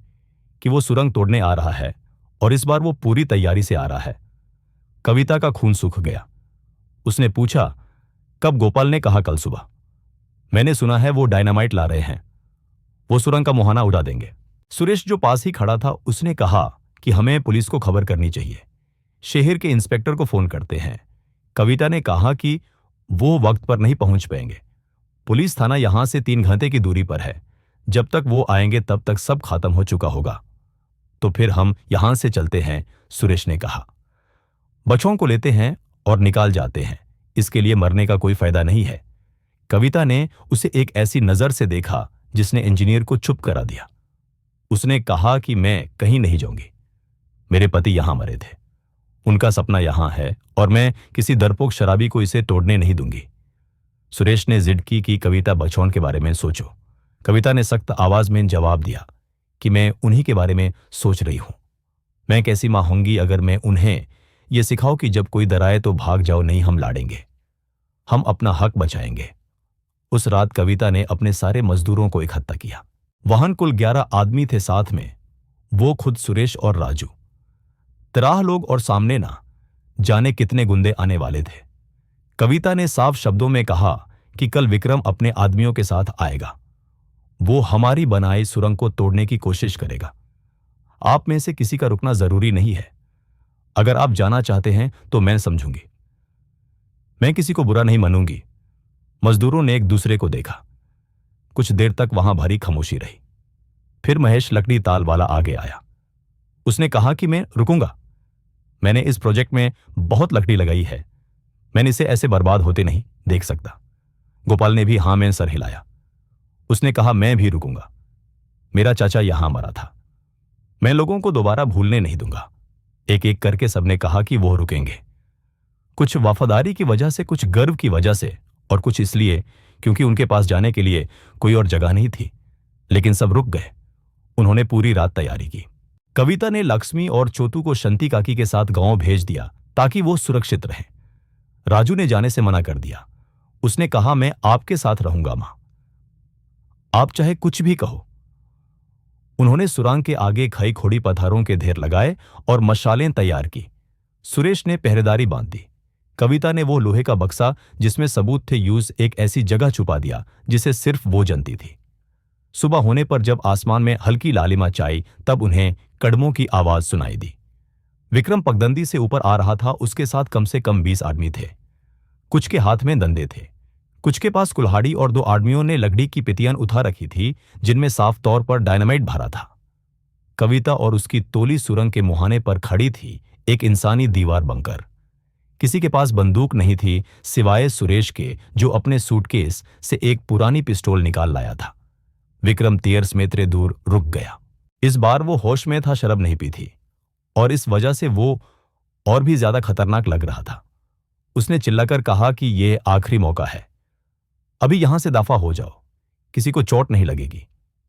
कि वो सुरंग तोड़ने आ रहा है और इस बार वो पूरी तैयारी से आ रहा है। कविता का खून सूख गया। उसने पूछा, कब? गोपाल ने कहा, कल सुबह। मैंने सुना है वो डायनामाइट ला रहे हैं, वो सुरंग का मुहाना उड़ा देंगे। सुरेश जो पास ही खड़ा था, उसने कहा कि हमें पुलिस को खबर करनी चाहिए। शहर के इंस्पेक्टर को फोन करते हैं। कविता ने कहा कि वो वक्त पर नहीं पहुंच पाएंगे। पुलिस थाना यहां से 3 घंटे की दूरी पर है। जब तक वो आएंगे तब तक सब खत्म हो चुका होगा। तो फिर हम यहां से चलते हैं, सुरेश ने कहा। बच्चों को लेते हैं और निकाल जाते हैं। इसके लिए मरने का कोई फायदा नहीं है। कविता ने उसे एक ऐसी नजर से देखा जिसने इंजीनियर को चुप करा दिया। उसने कहा कि मैं कहीं नहीं जाऊंगी। मेरे पति यहां मरे थे, उनका सपना यहां है और मैं किसी डरपोक शराबी को इसे तोड़ने नहीं दूंगी। सुरेश ने जिद की कि कविता बचौन के बारे में सोचो। कविता ने सख्त आवाज में जवाब दिया कि मैं उन्हीं के बारे में सोच रही हूं। मैं कैसी मां होंगी अगर मैं उन्हें यह सिखाऊं कि जब कोई डराए तो भाग जाओ, नहीं, हम लड़ेंगे, हम अपना हक बचाएंगे। उस रात कविता ने अपने सारे मजदूरों को इकट्ठा किया। वहां कुल 11 आदमी थे, साथ में वो खुद सुरेश और राजू। 13 लोग और सामने ना जाने कितने गुंडे आने वाले थे। कविता ने साफ शब्दों में कहा कि कल विक्रम अपने आदमियों के साथ आएगा। वो हमारी बनाई सुरंग को तोड़ने की कोशिश करेगा। आप में से किसी का रुकना जरूरी नहीं है। अगर आप जाना चाहते हैं तो मैं समझूंगी, मैं किसी को बुरा नहीं मानूंगी। मजदूरों ने एक दूसरे को देखा। कुछ देर तक वहां भारी खामोशी रही। फिर महेश लकड़ी ताल वाला आगे आया। उसने कहा कि मैं रुकूंगा। मैंने इस प्रोजेक्ट में बहुत लकड़ी लगाई है, मैंने इसे ऐसे बर्बाद होते नहीं देख सकता। गोपाल ने भी हां में सर हिलाया। उसने कहा, मैं भी रुकूंगा। मेरा चाचा यहां मरा था, मैं लोगों को दोबारा भूलने नहीं दूंगा। एक एक करके सबने कहा कि वो रुकेंगे। कुछ वफादारी की वजह से, कुछ गर्व की वजह से और कुछ इसलिए क्योंकि उनके पास जाने के लिए कोई और जगह नहीं थी। लेकिन सब रुक गए। उन्होंने पूरी रात तैयारी की। कविता ने लक्ष्मी और चोतू को शंती काकी के साथ गांव भेज दिया ताकि वो सुरक्षित रहें। राजू ने जाने से मना कर दिया। उसने कहा, मैं आपके साथ रहूंगा मां, आप चाहे कुछ भी कहो। उन्होंने सुरंग के आगे खई खोड़ी पत्थरों के ढेर लगाए और मशालें तैयार की। सुरेश ने पहरेदारी बांध दी। कविता ने वो लोहे का बक्सा जिसमें सबूत थे यूज एक ऐसी जगह छुपा दिया जिसे सिर्फ वो जानती थी। सुबह होने पर जब आसमान में हल्की लालिमा छाई तब उन्हें कदमों की आवाज सुनाई दी। विक्रम पगडंडी से ऊपर आ रहा था। उसके साथ कम से कम 20 आदमी थे। कुछ के हाथ में डंडे थे, कुछ के पास कुल्हाड़ी और 2 आदमियों ने लकड़ी की पितियान उठा रखी थी जिनमें साफ तौर पर डायनामाइट भरा था। कविता और उसकी टोली सुरंग के मुहाने पर खड़ी थी, एक इंसानी दीवार बनकर। किसी के पास बंदूक नहीं थी सिवाय सुरेश के, जो अपने सूटकेस से एक पुरानी पिस्टल निकाल लाया था। विक्रम 13 मीटर दूर रुक गया। इस बार वो होश में था, शराब नहीं पी थी और इस वजह से वो और भी ज्यादा खतरनाक लग रहा था। उसने चिल्लाकर कहा कि यह आखिरी मौका है, अभी यहां से दफा हो जाओ, किसी को चोट नहीं लगेगी।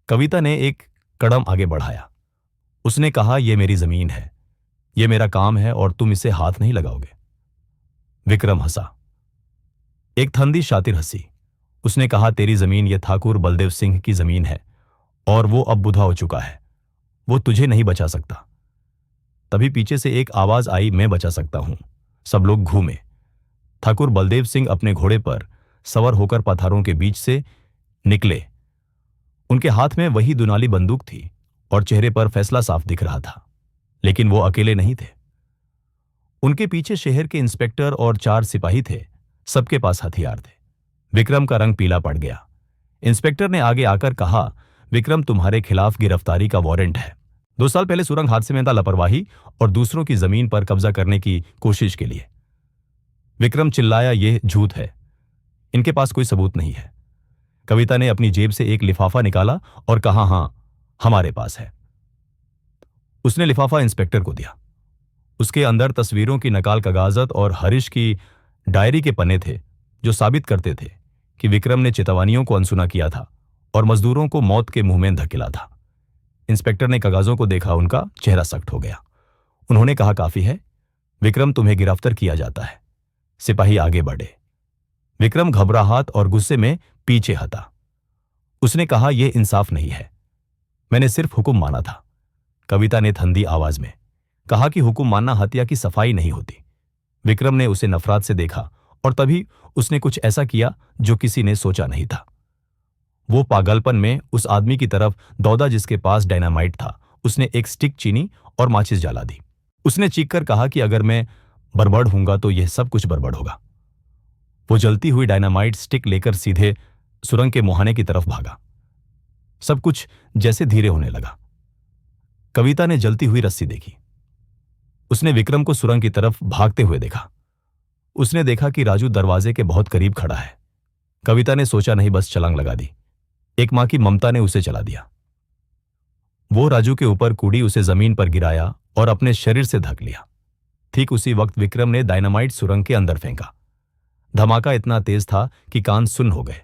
कविता ने एक कदम आगे बढ़ाया। उसने कहा, यह मेरी जमीन है, यह मेरा काम है और तुम इसे हाथ नहीं लगाओगे। विक्रम हंसा, एक ठंडी शातिर हंसी। उसने कहा, तेरी जमीन यह ठाकुर बलदेव सिंह की जमीन है और वो अब बुढ़ा हो चुका है, वो तुझे नहीं बचा सकता। तभी पीछे से एक आवाज आई, मैं बचा सकता हूं। सब लोग घूमे। ठाकुर बलदेव सिंह अपने घोड़े पर सवार होकर पत्थरों के बीच से निकले। उनके हाथ में वही दुनाली बंदूक थी और चेहरे पर फैसला साफ दिख रहा था। लेकिन वो अकेले नहीं थे। उनके पीछे शहर के इंस्पेक्टर और 4 सिपाही थे। सबके पास हथियार थे। विक्रम का रंग पीला पड़ गया। इंस्पेक्टर ने आगे आकर कहा, विक्रम, तुम्हारे खिलाफ गिरफ्तारी का वारंट है। 2 साल पहले सुरंग हादसे में था, लापरवाही और दूसरों की जमीन पर कब्जा करने की कोशिश के लिए। विक्रम चिल्लाया, यह झूठ है, इनके पास कोई सबूत नहीं है। कविता ने अपनी जेब से एक लिफाफा निकाला और कहा, हां, हमारे पास है। उसने लिफाफा इंस्पेक्टर को दिया। उसके अंदर तस्वीरों की नकाल कागजात और हरीश की डायरी के पन्ने थे जो साबित करते थे कि विक्रम ने चेतावनियों को अनसुना किया था और मजदूरों को मौत के मुंह में धकेला था। इंस्पेक्टर ने कागजों को देखा, उनका चेहरा सख्त हो गया। उन्होंने कहा, काफी है विक्रम, तुम्हें गिरफ्तार किया जाता है। सिपाही आगे बढ़े। विक्रम घबराहट और गुस्से में पीछे हटा। उसने कहा, यह इंसाफ नहीं है, मैंने सिर्फ हुक्म माना था। कविता ने ठंडी आवाज में कहा कि हुक्म मानना हत्या की सफाई नहीं होती। विक्रम ने उसे नफरत से देखा और तभी उसने कुछ ऐसा किया जो किसी ने सोचा नहीं था। वो पागलपन में उस आदमी की तरफ दौड़ा जिसके पास डायनामाइट था। उसने एक स्टिक चीनी और माचिस जला दी। उसने चीखकर कहा कि अगर मैं बर्बाद हूंगा तो यह सब कुछ बर्बाद होगा। वो जलती हुई डायनामाइट स्टिक लेकर सीधे सुरंग के मुहाने की तरफ भागा। सब कुछ जैसे धीरे होने लगा। कविता ने जलती हुई रस्सी देखी। उसने विक्रम को सुरंग की तरफ भागते हुए देखा। उसने देखा कि राजू दरवाजे के बहुत करीब खड़ा है। कविता ने सोचा नहीं, बस छलांग लगा दी। एक मां की ममता ने उसे चला दिया। वो राजू के ऊपर कूदी, उसे जमीन पर गिराया और अपने शरीर से ढक लिया। ठीक उसी वक्त विक्रम ने डायनामाइट सुरंग के अंदर फेंका। धमाका इतना तेज था कि कान सुन्न हो गए।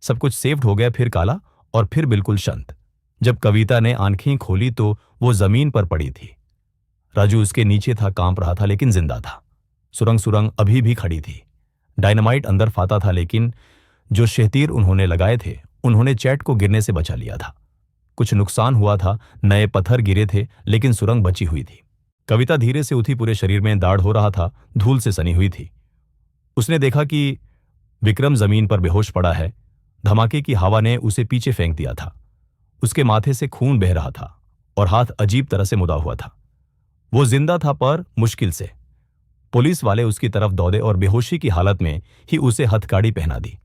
सब कुछ सेव्ड हो गया, फिर काला और फिर बिल्कुल शांत। जब कविता ने आंखें खोली तो वो जमीन पर पड़ी थी। राजू उसके नीचे था, कांप रहा था लेकिन जिंदा था। सुरंग अभी भी खड़ी थी। डायनामाइट अंदर फाता था, लेकिन जो शहतीर उन्होंने लगाए थे उन्होंने चैट को गिरने से बचा लिया था। कुछ नुकसान हुआ था, नए पत्थर गिरे थे, लेकिन सुरंग बची हुई थी। कविता धीरे से उठी, पूरे शरीर में दाढ़ हो रहा था, धूल से सनी हुई थी। उसने देखा कि विक्रम जमीन पर बेहोश पड़ा है। धमाके की हवा ने उसे पीछे फेंक दिया था। उसके माथे से खून बह रहा था और हाथ अजीब तरह से मुड़ा हुआ था। वो जिंदा था पर मुश्किल से। पुलिस वाले उसकी तरफ दौड़े और बेहोशी की हालत में ही उसे हथकड़ी पहना दी।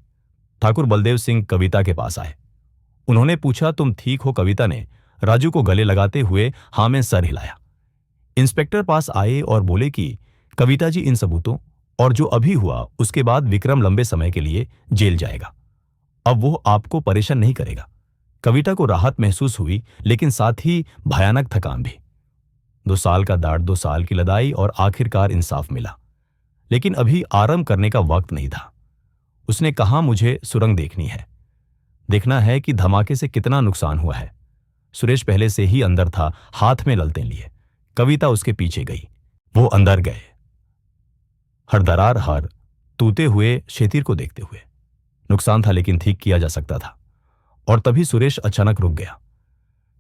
ठाकुर बलदेव सिंह कविता के पास आए। उन्होंने पूछा, तुम ठीक हो? कविता ने राजू को गले लगाते हुए हां में सर हिलाया। इंस्पेक्टर पास आए और बोले कि कविता जी, इन सबूतों और जो अभी हुआ उसके बाद विक्रम लंबे समय के लिए जेल जाएगा। अब वो आपको परेशान नहीं करेगा। कविता को राहत महसूस हुई, लेकिन साथ ही भयानक थकान भी। 2 साल का दाढ़, 2 साल की लड़ाई और आखिरकार इंसाफ मिला। लेकिन अभी आराम करने का वक्त नहीं था। उसने कहा, मुझे सुरंग देखनी है। देखना है कि धमाके से कितना नुकसान हुआ है। सुरेश पहले से ही अंदर था, हाथ में ललतें लिए। कविता उसके पीछे गई। वो अंदर गए, हर दरार हर टूटे हुए शेतीर को देखते हुए। नुकसान था लेकिन ठीक किया जा सकता था। और तभी सुरेश अचानक रुक गया।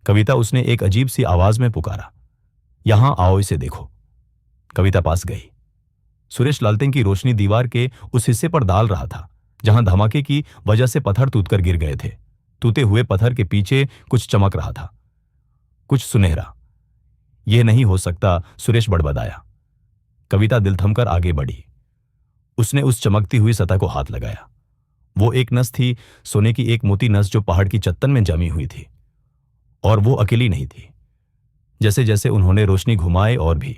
कविता, उसने एक अजीब सी आवाज में पुकारा, यहां आओ, इसे देखो। कविता पास गई। सुरेश लालटेन की रोशनी दीवार के उस हिस्से पर डाल रहा था जहां धमाके की वजह से पत्थर टूटकर गिर गए थे। टूटे हुए पत्थर के पीछे कुछ चमक रहा था, कुछ सुनहरा। यह नहीं हो सकता, सुरेश बड़बड़ाया। कविता दिल थमकर आगे बढ़ी। उसने उस चमकती हुई सतह को हाथ लगाया। वो एक नस थी, सोने की एक मोटी नस जो पहाड़ की चट्टान में जमी हुई थी। और वो अकेली नहीं थी। जैसे जैसे उन्होंने रोशनी घुमाई और भी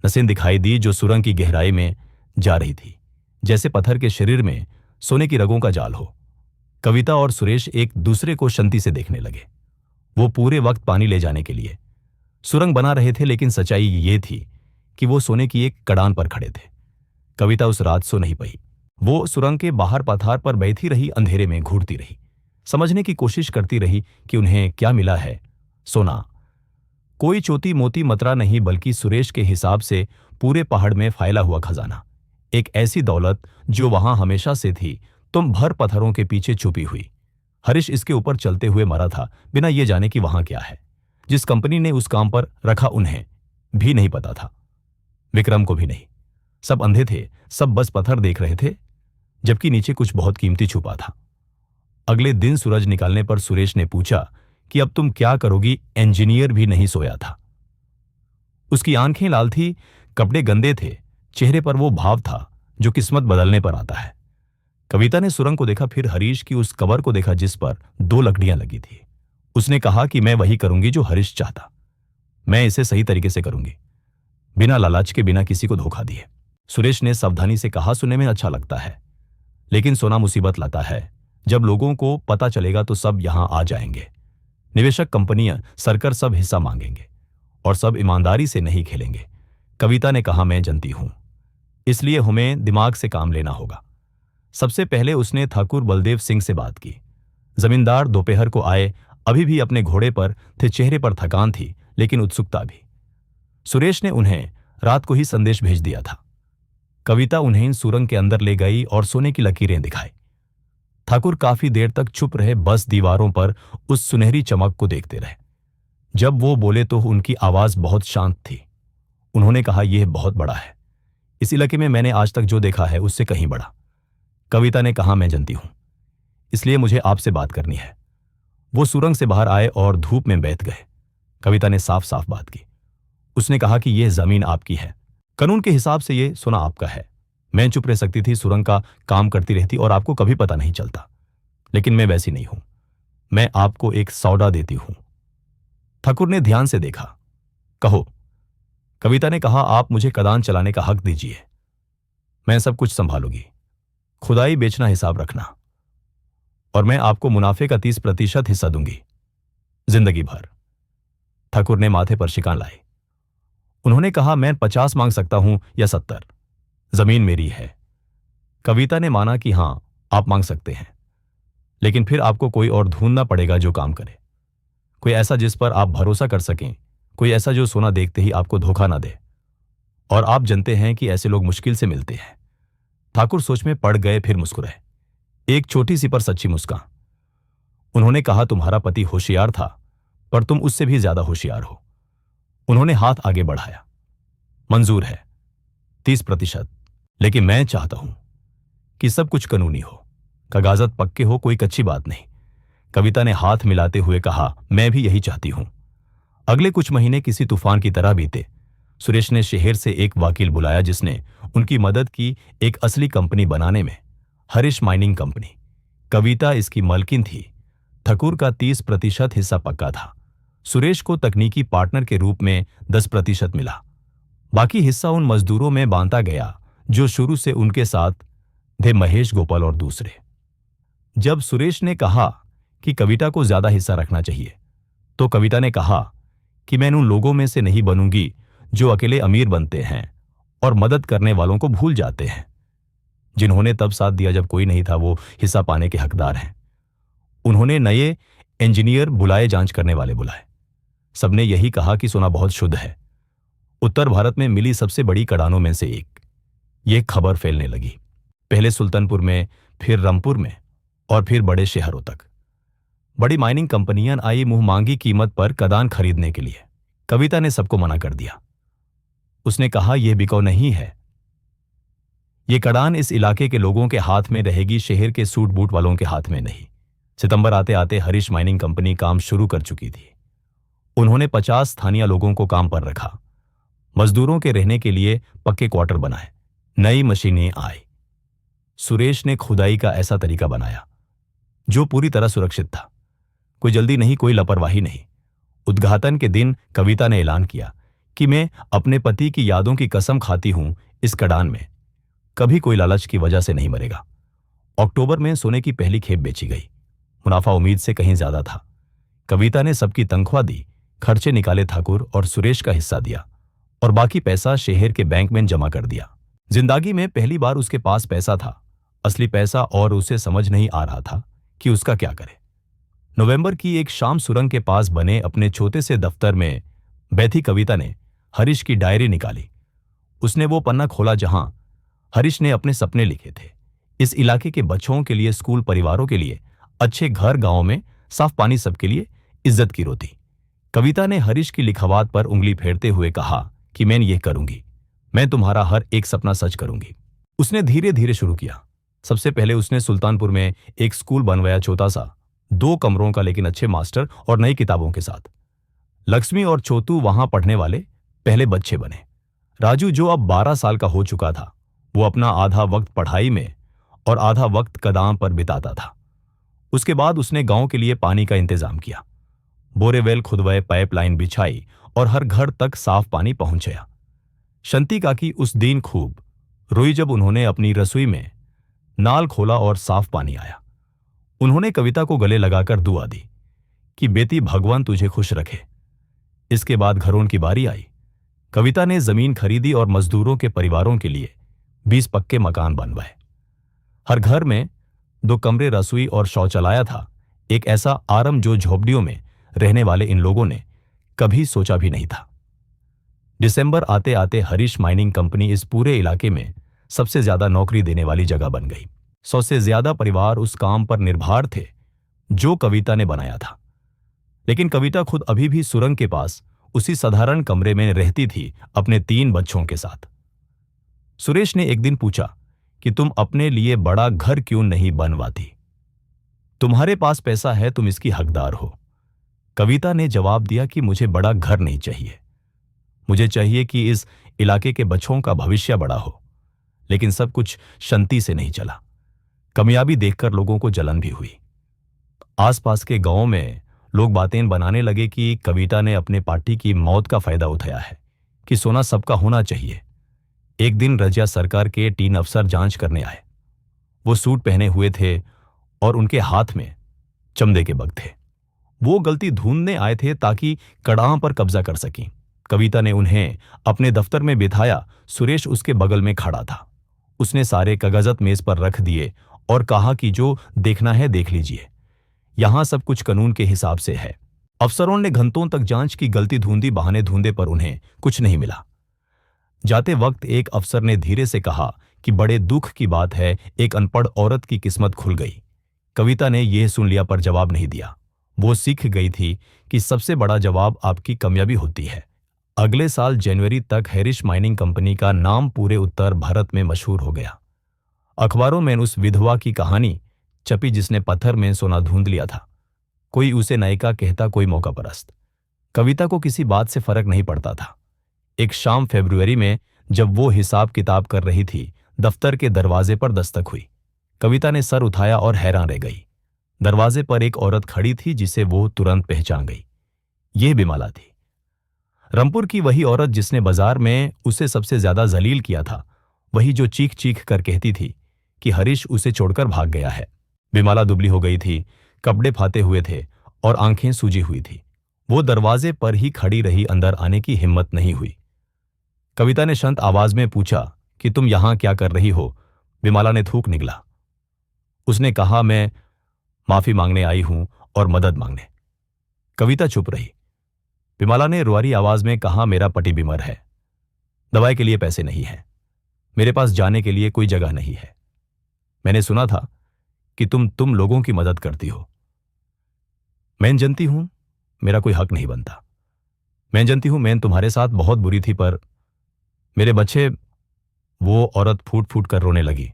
नसें दिखाई दी जो सुरंग की गहराई में जा रही थी, जैसे पत्थर के शरीर में सोने की रगों का जाल हो। कविता और सुरेश एक दूसरे को शांति से देखने लगे। वो पूरे वक्त पानी ले जाने के लिए सुरंग बना रहे थे, लेकिन सच्चाई ये थी कि वो सोने की एक कड़ान पर खड़े थे। कविता उस रात सो नहीं पाई। वो सुरंग के बाहर पठार पर बैठी रही, अंधेरे में घूरती रही, समझने की कोशिश करती रही कि उन्हें क्या मिला है। सोना कोई चोटी मोती मतरा नहीं, बल्कि सुरेश के हिसाब से पूरे पहाड़ में फैला हुआ खजाना। एक ऐसी दौलत जो वहां हमेशा से थी, तुम भर पत्थरों के पीछे छुपी हुई। हरीश इसके ऊपर चलते हुए मरा था, बिना ये जाने कि वहां क्या है। जिस कंपनी ने उस काम पर रखा उन्हें भी नहीं पता था, विक्रम को भी नहीं। सब अंधे थे, सब बस पत्थर देख रहे थे, जबकि नीचे कुछ बहुत कीमती छुपा था। अगले दिन सूरज निकालने पर सुरेश ने पूछा कि अब तुम क्या करोगी। इंजीनियर भी नहीं सोया था। उसकी आंखें लाल थी, कपड़े गंदे थे, चेहरे पर वो भाव था जो किस्मत बदलने पर आता है। कविता ने सुरंग को देखा, फिर हरीश की उस कबर को देखा जिस पर 2 लकड़ियां लगी थी। उसने कहा कि मैं वही करूंगी जो हरीश चाहता। मैं इसे सही तरीके से करूंगी, बिना लालच के, बिना किसी को धोखा दिए। सुरेश ने सावधानी से कहा, सुनने में अच्छा लगता है, लेकिन सोना मुसीबत लाता है। जब लोगों को पता चलेगा तो सब यहां आ जाएंगे। निवेशक, कंपनियां, सरकार सब हिस्सा मांगेंगे और सब ईमानदारी से नहीं खेलेंगे। कविता ने कहा, मैं जानती हूं, इसलिए हमें दिमाग से काम लेना होगा। सबसे पहले उसने ठाकुर बलदेव सिंह से बात की। जमींदार दोपहर को आए, अभी भी अपने घोड़े पर थे, चेहरे पर थकान थी लेकिन उत्सुकता भी। सुरेश ने उन्हें रात को ही संदेश भेज दिया था। कविता उन्हें सुरंग के अंदर ले गई और सोने की लकीरें दिखाई। ठाकुर काफी देर तक चुप रहे, बस दीवारों पर उस सुनहरी चमक को देखते रहे। जब वो बोले तो उनकी आवाज बहुत शांत थी। उन्होंने कहा, यह बहुत बड़ा है। इस इलाके में मैंने आज तक जो देखा है उससे कहीं बड़ा। कविता ने कहा, मैं जानती हूं, इसलिए मुझे आपसे बात करनी है। वो सुरंग से बाहर आए और धूप में बैठ गए। कविता ने साफ साफ बात की। उसने कहा कि यह जमीन आपकी है, कानून के हिसाब से यह सोना आपका है। मैं चुप रह सकती थी, सुरंग का काम करती रहती और आपको कभी पता नहीं चलता, लेकिन मैं वैसी नहीं हूं। मैं आपको एक सौदा देती हूं। ठाकुर ने ध्यान से देखा। कहो। कविता ने कहा, आप मुझे कदान चलाने का हक दीजिए, मैं सब कुछ संभालूंगी। खुदाई बेचना हिसाब रखना, और मैं आपको मुनाफे का 30% हिस्सा दूंगी, जिंदगी भर। ठाकुर ने माथे पर शिकान लाई। उन्होंने कहा, मैं 50 मांग सकता हूं या 70, जमीन मेरी है। कविता ने माना कि हां, आप मांग सकते हैं, लेकिन फिर आपको कोई और ढूंढना पड़ेगा जो काम करे, कोई ऐसा जिस पर आप भरोसा कर सकें, कोई ऐसा जो सोना देखते ही आपको धोखा ना दे। और आप जानते हैं कि ऐसे लोग मुश्किल से मिलते हैं। ठाकुर सोच में पड़ गए, फिर मुस्कुराए, एक छोटी सी पर सच्ची मुस्कान। उन्होंने कहा, तुम्हारा पति होशियार था, पर तुम उससे भी ज्यादा होशियार हो। उन्होंने हाथ आगे बढ़ाया। मंजूर है 30%, लेकिन मैं चाहता हूं कि सब कुछ कानूनी हो, कागजात पक्के हो, कोई कच्ची बात नहीं। कविता ने हाथ मिलाते हुए कहा, मैं भी यही चाहती हूं। अगले कुछ महीने किसी तूफान की तरह बीते। सुरेश ने शहर से एक वकील बुलाया जिसने उनकी मदद की एक असली कंपनी बनाने में, हरीश माइनिंग कंपनी। कविता इसकी मालकिन थी। ठाकुर का 30% हिस्सा पक्का था। सुरेश को तकनीकी पार्टनर के रूप में 10% मिला। बाकी हिस्सा उन मजदूरों में बांटा गया जो शुरू से उनके साथ थे, महेश, गोपाल और दूसरे। जब सुरेश ने कहा कि कविता को ज्यादा हिस्सा रखना चाहिए, तो कविता ने कहा कि मैं उन लोगों में से नहीं बनूंगी जो अकेले अमीर बनते हैं और मदद करने वालों को भूल जाते हैं। जिन्होंने तब साथ दिया जब कोई नहीं था, वो हिस्सा पाने के हकदार हैं। उन्होंने नए इंजीनियर बुलाए, जांच करने वाले बुलाए। सबने यही कहा कि सोना बहुत शुद्ध है, उत्तर भारत में मिली सबसे बड़ी कड़ानों में से एक। यह खबर फैलने लगी, पहले सुल्तानपुर में, फिर रामपुर में और फिर बड़े शहरों तक। बड़ी माइनिंग कंपनियां आई मुंह मांगी कीमत पर खदान खरीदने के लिए। कविता ने सबको मना कर दिया। उसने कहा, यह बिकाऊ नहीं है, यह कड़ान इस इलाके के लोगों के हाथ में रहेगी, शहर के सूट बूट वालों के हाथ में नहीं। सितंबर आते आते हरीश माइनिंग कंपनी काम शुरू कर चुकी थी। उन्होंने 50 स्थानीय लोगों को काम पर रखा। मजदूरों के रहने के लिए पक्के क्वार्टर बनाए। नई मशीनें आई। सुरेश ने खुदाई का ऐसा तरीका बनाया जो पूरी तरह सुरक्षित था। कोई जल्दी नहीं, कोई लापरवाही नहीं। उद्घाटन के दिन कविता ने ऐलान किया कि मैं अपने पति की यादों की कसम खाती हूं, इस कड़ान में कभी कोई लालच की वजह से नहीं मरेगा। अक्टूबर में सोने की पहली खेप बेची गई। मुनाफा उम्मीद से कहीं ज्यादा था। कविता ने सबकी तनख्वाह दी, खर्चे निकाले ठाकुर और सुरेश का हिस्सा दिया और बाकी पैसा शहर के बैंक में जमा कर दिया। जिंदगी में पहली बार उसके पास पैसा था, असली पैसा, और उसे समझ नहीं आ रहा था कि उसका क्या करे। नवंबर की एक शाम सुरंग के पास बने अपने छोटे से दफ्तर में बैठी कविता ने हरीश की डायरी निकाली। उसने वो पन्ना खोला जहां हरीश ने अपने सपने लिखे थे। इस इलाके के बच्चों के लिए स्कूल, परिवारों के लिए अच्छे घर, गांव में साफ पानी, सबके लिए इज्जत की रोटी। कविता ने हरीश की लिखावट पर उंगली फेरते हुए कहा कि मैं ये करूंगी, मैं तुम्हारा हर एक सपना सच करूंगी। उसने धीरे धीरे शुरू किया। सबसे पहले उसने सुल्तानपुर में एक स्कूल बनवाया, छोटा सा, 2 कमरों का, लेकिन अच्छे मास्टर और नई किताबों के साथ। लक्ष्मी और छोटू वहां पढ़ने वाले पहले बच्चे बने। राजू, जो अब 12 साल का हो चुका था, वो अपना आधा वक्त पढ़ाई में और आधा वक्त कदाम पर बिताता था। उसके बाद उसने गांव के लिए पानी का इंतजाम किया। बोरेवेल खुदवाए, पाइपलाइन बिछाई और हर घर तक साफ पानी पहुंचाया। शंती काकी उस दिन खूब रोई जब उन्होंने अपनी रसोई में नाल खोला और साफ पानी आया। उन्होंने कविता को गले लगाकर दुआ दी कि बेटी, भगवान तुझे खुश रखे। इसके बाद घरों की बारी आई। कविता ने जमीन खरीदी और मजदूरों के परिवारों के लिए 20 पक्के मकान बनवाए। हर घर में 2 कमरे, रसोई और शौचालय था। एक ऐसा आराम जो झोपड़ियों में रहने वाले इन लोगों ने कभी सोचा भी नहीं था। दिसंबर आते आते हरीश माइनिंग कंपनी इस पूरे इलाके में सबसे ज्यादा नौकरी देने वाली जगह बन गई। 100 से ज्यादा परिवार उस काम पर निर्भर थे जो कविता ने बनाया था। लेकिन कविता खुद अभी भी सुरंग के पास उसी साधारण कमरे में रहती थी, अपने 3 बच्चों के साथ। सुरेश ने एक दिन पूछा कि तुम अपने लिए बड़ा घर क्यों नहीं बनवाती? तुम्हारे पास पैसा है, तुम इसकी हकदार हो। कविता ने जवाब दिया कि मुझे बड़ा घर नहीं चाहिए, मुझे चाहिए कि इस इलाके के बच्चों का भविष्य बड़ा हो। लेकिन सब कुछ शांति से नहीं चला। कामयाबी देखकर लोगों को जलन भी हुई। आसपास के गांवों में लोग बातें बनाने लगे कि कविता ने अपने पार्टी की मौत का फायदा उठाया है, कि सोना सबका होना चाहिए। एक दिन रजिया सरकार के 3 अफसर जांच करने आए। वो सूट पहने हुए थे और उनके हाथ में चमड़े के बग थे। वो गलती ढूंढने आए थे ताकि कड़ाह पर कब्जा कर सकें। कविता ने उन्हें अपने दफ्तर में बिठाया। सुरेश उसके बगल में खड़ा था। उसने सारे कागजात मेज पर रख दिए और कहा कि जो देखना है देख लीजिए, यहां सब कुछ कानून के हिसाब से है। अफसरों ने घंटों तक जांच की, गलती ढूंढी, बहाने ढूंढे, पर उन्हें कुछ नहीं मिला। जाते वक्त एक अफसर ने धीरे से कहा कि बड़े दुख की बात है, एक अनपढ़ औरत की किस्मत खुल गई। कविता ने यह सुन लिया पर जवाब नहीं दिया। वो सीख गई थी कि सबसे बड़ा जवाब आपकी कामयाबी होती है। अगले साल जनवरी तक हरीश माइनिंग कंपनी का नाम पूरे उत्तर भारत में मशहूर हो गया। अखबारों में उस विधवा की कहानी छपी जिसने पत्थर में सोना ढूंढ लिया था। कोई उसे नायिका कहता, कोई मौका परस्त। कविता को किसी बात से फर्क नहीं पड़ता था। एक शाम फरवरी में जब वो हिसाब किताब कर रही थी, दफ्तर के दरवाजे पर दस्तक हुई। कविता ने सर उठाया और हैरान रह गई। दरवाजे पर एक औरत खड़ी थी जिसे वो तुरंत पहचान गई। यह बिमला थी, रामपुर की वही औरत जिसने बाजार में उसे सबसे ज्यादा जलील किया था, वही जो चीख चीख कर कहती थी कि हरीश उसे छोड़कर भाग गया है। बिमला दुबली हो गई थी, कपड़े फाते हुए थे और आंखें सूजी हुई थी। वो दरवाजे पर ही खड़ी रही, अंदर आने की हिम्मत नहीं हुई। कविता ने शांत आवाज में पूछा कि तुम यहां क्या कर रही हो? बिमला ने थूक निगला। उसने कहा, मैं माफी मांगने आई हूं और मदद मांगने। कविता चुप रही। बिमला ने रुआरी आवाज में कहा, मेरा पति बीमार है, दवाई के लिए पैसे नहीं है, मेरे पास जाने के लिए कोई जगह नहीं है। मैंने सुना था कि तुम लोगों की मदद करती हो। मैं जानती हूं मेरा कोई हक नहीं बनता। मैं जानती हूं मैं तुम्हारे साथ बहुत बुरी थी, पर मेरे बच्चे। वो औरत फूट फूट कर रोने लगी।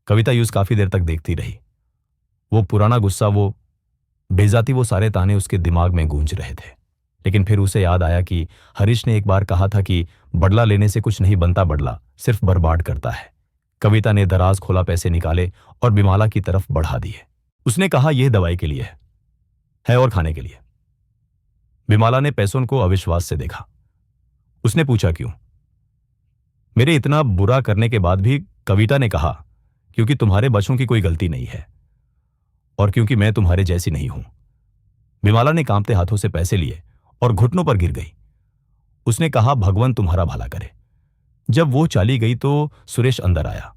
कविता यूज काफी देर तक देखती रही। वो पुराना गुस्सा, वो बेइज्जती, वो सारे ताने उसके दिमाग में गूंज रहे थे। लेकिन फिर उसे याद आया कि हरीश ने एक बार कहा था कि बदला लेने से कुछ नहीं बनता, बदला सिर्फ बर्बाद करता है। कविता ने दराज खोला, पैसे निकाले और बिमाला की तरफ बढ़ा दिए। उसने कहा, यह दवाई के लिए है और खाने के लिए। बिमाला ने पैसों को अविश्वास से देखा। उसने पूछा, क्यों? मेरे इतना बुरा करने के बाद भी? कविता ने कहा, क्योंकि तुम्हारे बच्चों की कोई गलती नहीं है और क्योंकि मैं तुम्हारे जैसी नहीं हूं। बिमाला ने कांपते हाथों से पैसे लिए और घुटनों पर गिर गई। उसने कहा, भगवान तुम्हारा भला करे। जब वो चली गई तो सुरेश अंदर आया।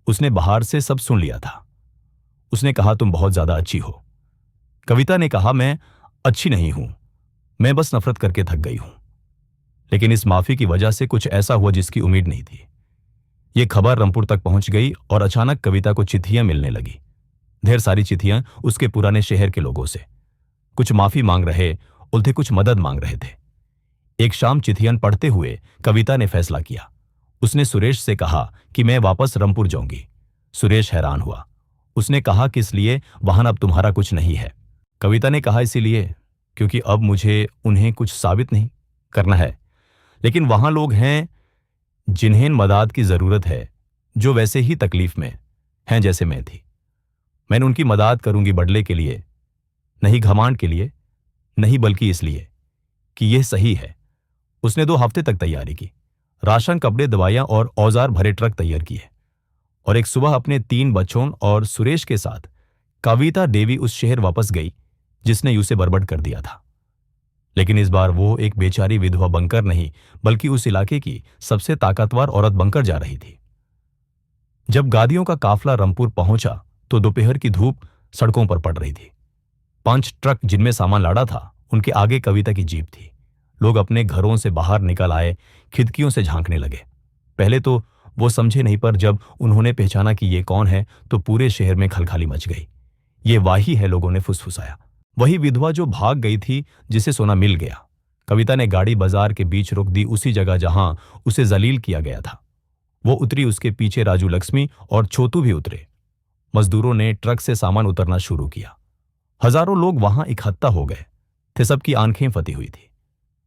उसने बाहर से सब सुन लिया था। उसने कहा, तुम बहुत ज्यादा अच्छी हो। कविता ने कहा, मैं अच्छी नहीं हूं, मैं बस नफरत करके थक गई हूं। लेकिन इस माफी की वजह से कुछ ऐसा हुआ जिसकी उम्मीद नहीं थी। यह खबर रामपुर तक पहुंच गई और अचानक कविता को चिट्ठियां मिलने लगी। ढेर सारी चिट्ठियां उसके पुराने शहर के लोगों से। कुछ माफी मांग रहे, उल्टे कुछ मदद मांग रहे थे। एक शाम चिट्ठियां पढ़ते हुए कविता ने फैसला किया। उसने सुरेश से कहा कि मैं वापस रामपुर जाऊंगी। सुरेश हैरान हुआ। उसने कहा, किस लिए? वहां अब तुम्हारा कुछ नहीं है। कविता ने कहा, इसीलिए क्योंकि अब मुझे उन्हें कुछ साबित नहीं करना है। लेकिन वहां लोग हैं जिन्हें मदद की जरूरत है, जो वैसे ही तकलीफ में हैं जैसे मैं थी। मैंने उनकी मदद करूंगी, बदले के लिए नहीं, घमंड के लिए नहीं, बल्कि इसलिए कि यह सही है। उसने 2 हफ्ते तक तैयारी की। राशन, कपड़े, दवाइयां और औजार भरे ट्रक तैयार किए और एक सुबह अपने 3 बच्चों और सुरेश के साथ कविता देवी उस शहर वापस गई जिसने उसे बर्बाद कर दिया था। लेकिन इस बार वो एक बेचारी विधवा बनकर नहीं, बल्कि उस इलाके की सबसे ताकतवर औरत बनकर जा रही थी। जब गादियों का काफला रामपुर पहुंचा तो दोपहर की धूप सड़कों पर पड़ रही थी। 5 ट्रक जिनमें सामान लादा था, उनके आगे कविता की जीप थी। लोग अपने घरों से बाहर निकल आए, खिड़कियों से झांकने लगे। पहले तो वो समझे नहीं, पर जब उन्होंने पहचाना कि ये कौन है तो पूरे शहर में खलखाली मच गई। ये वही है, लोगों ने फुसफुसाया। वही विधवा जो भाग गई थी, जिसे सोना मिल गया। कविता ने गाड़ी बाजार के बीच रोक दी, उसी जगह जहां उसे जलील किया गया था। वो उतरी, उसके पीछे राजू, लक्ष्मी और छोटू भी उतरे। मजदूरों ने ट्रक से सामान उतरना शुरू किया। हजारों लोग वहां इकट्ठा हो गए थे। सबकी आंखें फटी हुई थी।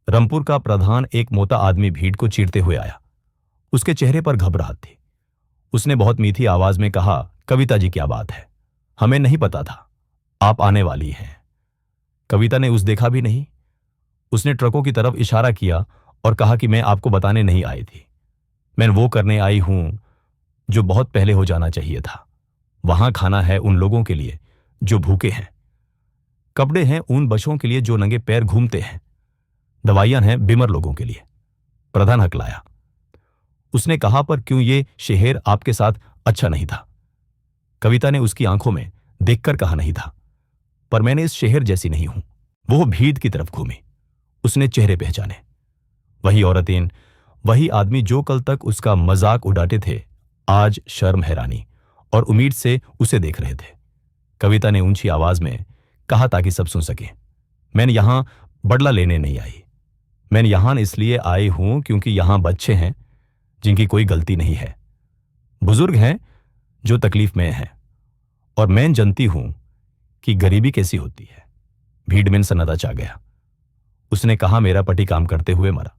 रामपुर का प्रधान, एक मोटा आदमी, भीड़ को चीरते हुए आया। उसके चेहरे पर घबराहट थी। उसने बहुत मीठी आवाज में कहा, कविता जी, क्या बात है? हमें नहीं पता था आप आने वाली हैं। कविता ने उस देखा भी नहीं। उसने ट्रकों की तरफ इशारा किया और कहा कि मैं आपको बताने नहीं आई थी, मैं वो करने आई हूं जो बहुत पहले हो जाना चाहिए था। वहां खाना है उन लोगों के लिए जो भूखे हैं, कपड़े हैं उन बच्चों के लिए जो नंगे पैर घूमते हैं, दवाइयां हैं बीमार लोगों के लिए। प्रधान हकलाया। उसने कहा, पर क्यों ये शहर आपके साथ अच्छा नहीं था? कविता ने उसकी आंखों में देखकर कहा, नहीं था, पर मैंने इस शहर जैसी नहीं हूं। वो भीड़ की तरफ घूमी। उसने चेहरे पहचाने। वही औरतें, वही आदमी जो कल तक उसका मजाक उड़ाते थे, आज शर्म, हैरानी और उम्मीद से उसे देख रहे थे। कविता ने ऊंची आवाज में कहा ताकि सब सुन सके, मैंने यहां बदला लेने नहीं आई। मैं यहां इसलिए आई हूं क्योंकि यहां बच्चे हैं जिनकी कोई गलती नहीं है, बुजुर्ग हैं जो तकलीफ में हैं, और मैं जानती हूं कि गरीबी कैसी होती है। भीड़ में सन्नाटा छा गया। उसने कहा, मेरा पति काम करते हुए मरा।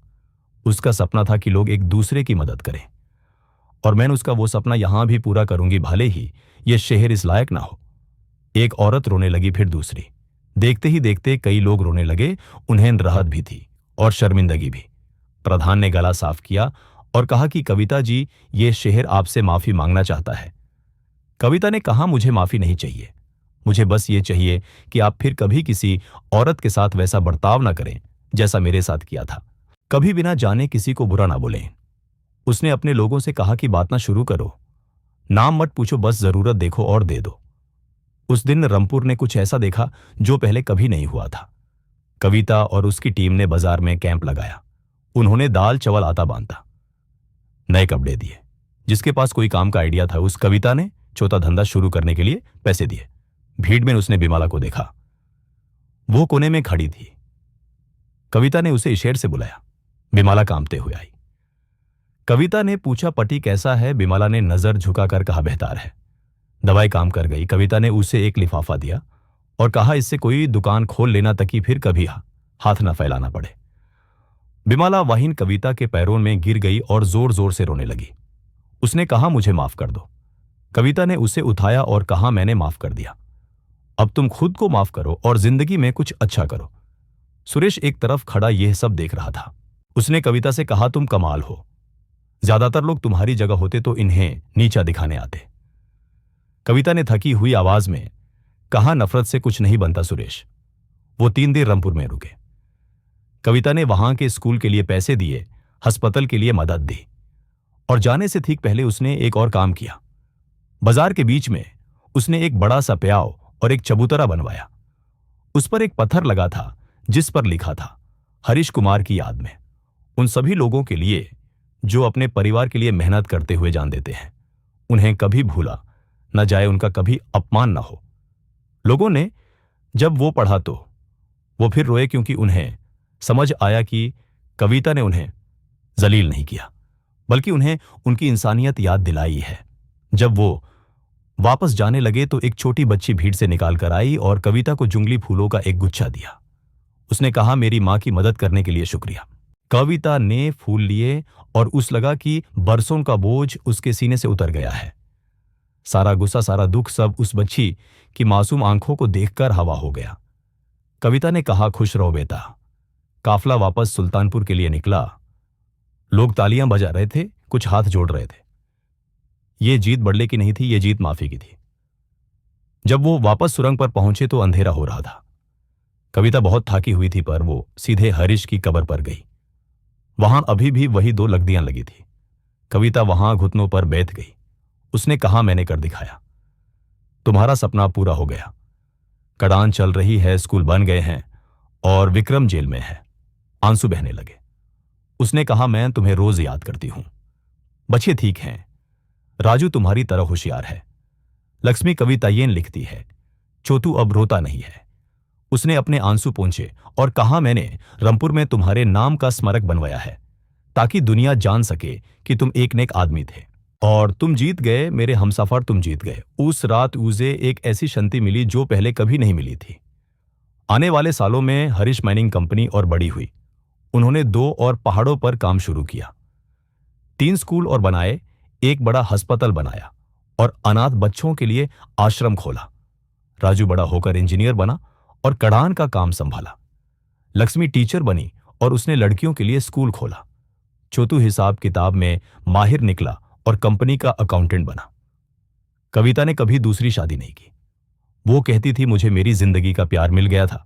उसका सपना था कि लोग एक दूसरे की मदद करें, और मैं उसका वो सपना यहां भी पूरा करूंगी, भले ही यह शहर इस लायक ना हो। एक औरत रोने लगी, फिर दूसरी। देखते ही देखते कई लोग रोने लगे। उन्हें राहत भी थी और शर्मिंदगी भी। प्रधान ने गला साफ किया और कहा कि कविता जी, ये शहर आपसे माफी मांगना चाहता है। कविता ने कहा, मुझे माफी नहीं चाहिए, मुझे बस ये चाहिए कि आप फिर कभी किसी औरत के साथ वैसा बर्ताव ना करें जैसा मेरे साथ किया था। कभी बिना जाने किसी को बुरा ना बोलें। उसने अपने लोगों से कहा कि बात ना शुरू करो, नाम मत पूछो, बस जरूरत देखो और दे दो। उस दिन रामपुर ने कुछ ऐसा देखा जो पहले कभी नहीं हुआ था। कविता और उसकी टीम ने बाजार में कैंप लगाया। उन्होंने दाल, चावल, आटा बांधा, नए कपड़े दिए। जिसके पास कोई काम का आइडिया था, उस कविता ने छोटा धंधा शुरू करने के लिए पैसे दिए। भीड़ में उसने बिमाला को देखा। वो कोने में खड़ी थी। कविता ने उसे इशारे से बुलाया। बिमाला कांपते हुए आई। कविता ने पूछा, पति कैसा है? बिमाला ने नजर झुकाकर कहा, बेहतर है। दवाई काम कर गई। कविता ने उसे एक लिफाफा दिया और कहा, इससे कोई दुकान खोल लेना ताकि फिर कभी हाथ न फैलाना पड़े। बिमला वहीन कविता के पैरों में गिर गई और जोर जोर से रोने लगी। उसने कहा, मुझे माफ कर दो। कविता ने उसे उठाया और कहा, मैंने माफ कर दिया। अब तुम खुद को माफ करो और जिंदगी में कुछ अच्छा करो। सुरेश एक तरफ खड़ा यह सब देख रहा था। उसने कविता से कहा, तुम कमाल हो। ज्यादातर लोग तुम्हारी जगह होते तो इन्हें नीचा दिखाने आते। कविता ने थकी हुई आवाज में कहा, नफरत से कुछ नहीं बनता सुरेश। वो 3 दिन रामपुर में रुके। कविता ने वहां के स्कूल के लिए पैसे दिए, अस्पताल के लिए मदद दी, और जाने से ठीक पहले उसने एक और काम किया। बाजार के बीच में उसने एक बड़ा सा प्याव और एक चबूतरा बनवाया। उस पर एक पत्थर लगा था जिस पर लिखा था, हरीश कुमार की याद में। उन सभी लोगों के लिए जो अपने परिवार के लिए मेहनत करते हुए जान देते हैं, उन्हें कभी भूला न जाए, उनका कभी अपमान न हो। लोगों ने जब वो पढ़ा तो वो फिर रोए, क्योंकि उन्हें समझ आया कि कविता ने उन्हें जलील नहीं किया, बल्कि उन्हें उनकी इंसानियत याद दिलाई है। जब वो वापस जाने लगे तो एक छोटी बच्ची भीड़ से निकाल कर आई और कविता को जंगली फूलों का एक गुच्छा दिया। उसने कहा, मेरी मां की मदद करने के लिए शुक्रिया। कविता ने फूल लिए और उस लगा कि बरसों का बोझ उसके सीने से उतर गया है। सारा गुस्सा, सारा दुख सब उस बच्ची की मासूम आंखों को देखकर हवा हो गया। कविता ने कहा, खुश रहो बेटा। काफला वापस सुल्तानपुर के लिए निकला। लोग तालियां बजा रहे थे, कुछ हाथ जोड़ रहे थे। ये जीत बदले की नहीं थी, ये जीत माफी की थी। जब वो वापस सुरंग पर पहुंचे तो अंधेरा हो रहा था। कविता बहुत थाकी हुई थी, पर वो सीधे हरीश की कब्र पर गई। वहां अभी भी वही 2 लकड़ियां लगी थी। कविता वहां घुटनों पर बैठ गई। उसने कहा, मैंने कर दिखाया। तुम्हारा सपना पूरा हो गया। कड़ान चल रही है, स्कूल बन गए हैं और विक्रम जेल में है। आंसू बहने लगे। उसने कहा, मैं तुम्हें रोज याद करती हूं। बच्चे ठीक हैं। राजू तुम्हारी तरह होशियार है। लक्ष्मी कवितायें लिखती है। चोतू अब रोता नहीं है। उसने अपने आंसू पोंछे और कहा, मैंने रामपुर में तुम्हारे नाम का स्मारक बनवाया है ताकि दुनिया जान सके कि तुम एक नेक आदमी थे। और तुम जीत गए मेरे हमसफर, तुम जीत गए। उस रात उसे एक ऐसी शांति मिली जो पहले कभी नहीं मिली थी। आने वाले सालों में हरीश माइनिंग कंपनी और बड़ी हुई। उन्होंने 2 और पहाड़ों पर काम शुरू किया। 3 स्कूल और बनाए, एक बड़ा अस्पताल बनाया और अनाथ बच्चों के लिए आश्रम खोला। राजू बड़ा होकर इंजीनियर बना और कड़ान का काम संभाला। लक्ष्मी टीचर बनी और उसने लड़कियों के लिए स्कूल खोला। चोतू हिसाब किताब में माहिर निकला और कंपनी का अकाउंटेंट बना। कविता ने कभी दूसरी शादी नहीं की। वो कहती थी, मुझे मेरी जिंदगी का प्यार मिल गया था,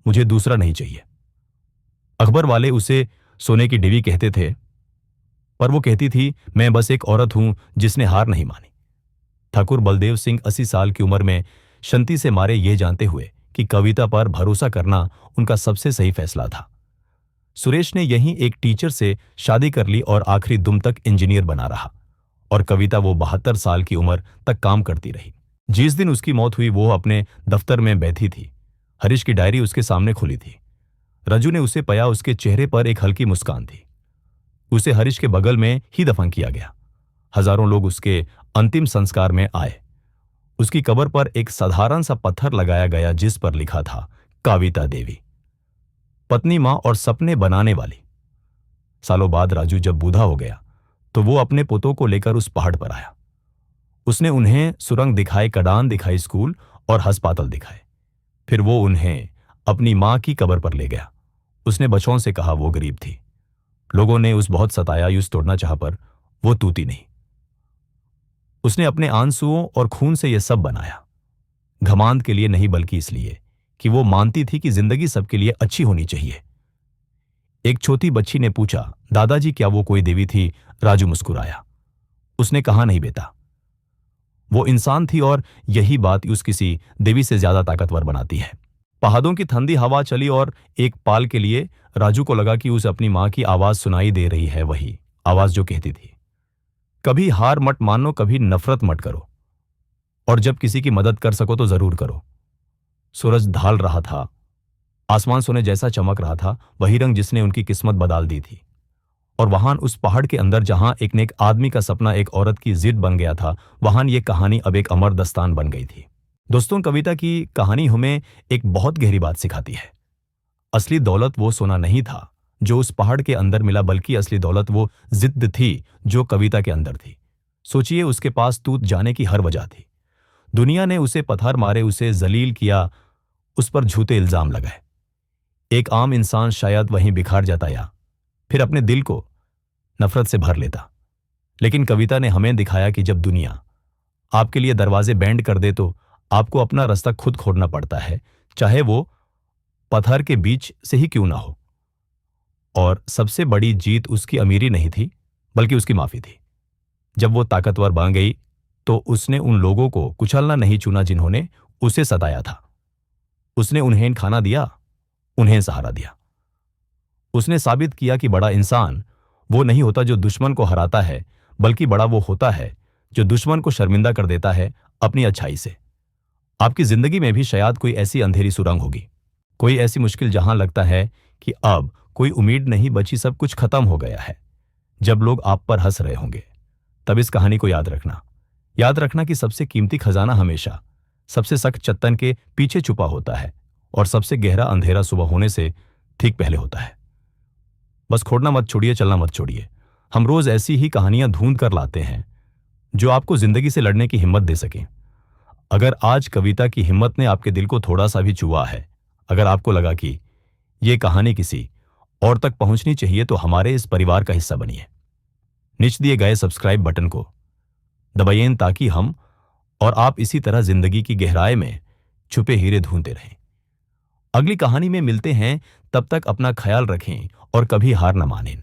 मुझे दूसरा नहीं चाहिए। अखबार वाले उसे सोने की डिवी कहते थे, पर वो कहती थी, मैं बस एक औरत हूं जिसने हार नहीं मानी। ठाकुर बलदेव सिंह 80 साल की उम्र में शंति से मारे, ये जानते हुए कि कविता पर भरोसा करना उनका सबसे सही फैसला था। सुरेश ने यहीं एक टीचर से शादी कर ली और आखिरी दम तक इंजीनियर बना रहा। और कविता वो 72 साल की उम्र तक काम करती रही। जिस दिन उसकी मौत हुई वो अपने दफ्तर में बैठी थी। हरीश की डायरी उसके सामने खुली थी। रजू ने उसे पाया, उसके चेहरे पर एक हल्की मुस्कान थी। उसे हरीश के बगल में ही दफन किया गया। हजारों लोग उसके अंतिम संस्कार में आए। उसकी कब्र पर एक साधारण सा पत्थर लगाया गया जिस पर लिखा था, कविता देवी, पत्नी, मां और सपने बनाने वाली। सालों बाद राजू जब बूढ़ा हो गया तो वो अपने पोतों को लेकर उस पहाड़ पर आया। उसने उन्हें सुरंग दिखाई, कड़ान दिखाई, स्कूल और अस्पताल दिखाए। फिर वो उन्हें अपनी मां की कब्र पर ले गया। उसने बच्चों से कहा, वो गरीब थी, लोगों ने उस बहुत सताया, यूं तोड़ना चाहा, पर वो टूटी नहीं। उसने अपने आंसुओं और खून से यह सब बनाया। घमांड के लिए नहीं, बल्कि इसलिए कि वो मानती थी कि जिंदगी सबके लिए अच्छी होनी चाहिए। एक छोटी बच्ची ने पूछा, दादाजी क्या वो कोई देवी थी? राजू मुस्कुराया। उसने कहा, नहीं बेटा, वो इंसान थी और यही बात उस किसी देवी से ज्यादा ताकतवर बनाती है। पहाड़ों की ठंडी हवा चली और एक पाल के लिए राजू को लगा कि उसे अपनी मां की आवाज सुनाई दे रही है, वही आवाज जो कहती थी, कभी हार मत मानो, कभी नफरत मत करो, और जब किसी की मदद कर सको तो जरूर करो। सूरज ढल रहा था, आसमान सोने जैसा चमक रहा था, वही रंग जिसने उनकी किस्मत बदल दी थी। और वहां उस पहाड़ के अंदर जहां एक नेक आदमी का सपना एक औरत की जिद बन गया था, वहां ये कहानी अब एक अमर दस्तान बन गई थी। दोस्तों, कविता की कहानी हमें एक बहुत गहरी बात सिखाती है। असली दौलत वो सोना नहीं था जो उस पहाड़ के अंदर मिला, बल्कि असली दौलत वो जिद्द थी जो कविता के अंदर थी। सोचिए, उसके पास टूट जाने की हर वजह थी। दुनिया ने उसे पत्थर मारे, उसे जलील किया, उस पर झूठे इल्जाम लगाए। एक आम इंसान शायद वहीं बिखार जाता या फिर अपने दिल को नफरत से भर लेता। लेकिन कविता ने हमें दिखाया कि जब दुनिया आपके लिए दरवाजे बैंड कर दे तो आपको अपना रास्ता खुद खोदना पड़ता है, चाहे वो पत्थर के बीच से ही क्यों ना हो। और सबसे बड़ी जीत उसकी अमीरी नहीं थी, बल्कि उसकी माफी थी। जब वो ताकतवर बन गई तो उसने उन लोगों को कुचलना नहीं चुना जिन्होंने उसे सताया था। उसने उन्हें खाना दिया, उन्हें सहारा दिया। उसने साबित किया कि बड़ा इंसान वो नहीं होता जो दुश्मन को हराता है, बल्कि बड़ा वो होता है जो दुश्मन को शर्मिंदा कर देता है अपनी अच्छाई से। आपकी जिंदगी में भी शायद कोई ऐसी अंधेरी सुरंग होगी, कोई ऐसी मुश्किल जहां लगता है कि अब कोई उम्मीद नहीं बची, सब कुछ खत्म हो गया है। जब लोग आप पर हंस रहे होंगे, तब इस कहानी को याद रखना कि सबसे कीमती खजाना हमेशा सबसे सख्त चट्टान के पीछे छुपा होता है, और सबसे गहरा अंधेरा सुबह होने से ठीक पहले होता है। बस खोदना मत छोड़िए, चलना मत छोड़िए। हम रोज ऐसी ही कहानियां ढूंढ कर लाते हैं जो आपको जिंदगी से लड़ने की हिम्मत दे सके। अगर आज कविता की हिम्मत ने आपके दिल को थोड़ा सा भी छुआ है, अगर आपको लगा कि यह कहानी किसी और तक पहुंचनी चाहिए, तो हमारे इस परिवार का हिस्सा बनिए। नीचे दिए गए सब्सक्राइब बटन को दबाइए ताकि हम और आप इसी तरह जिंदगी की गहराई में छुपे हीरे ढूंढते रहें। अगली कहानी में मिलते हैं, तब तक अपना ख्याल रखें और कभी हार न मानें।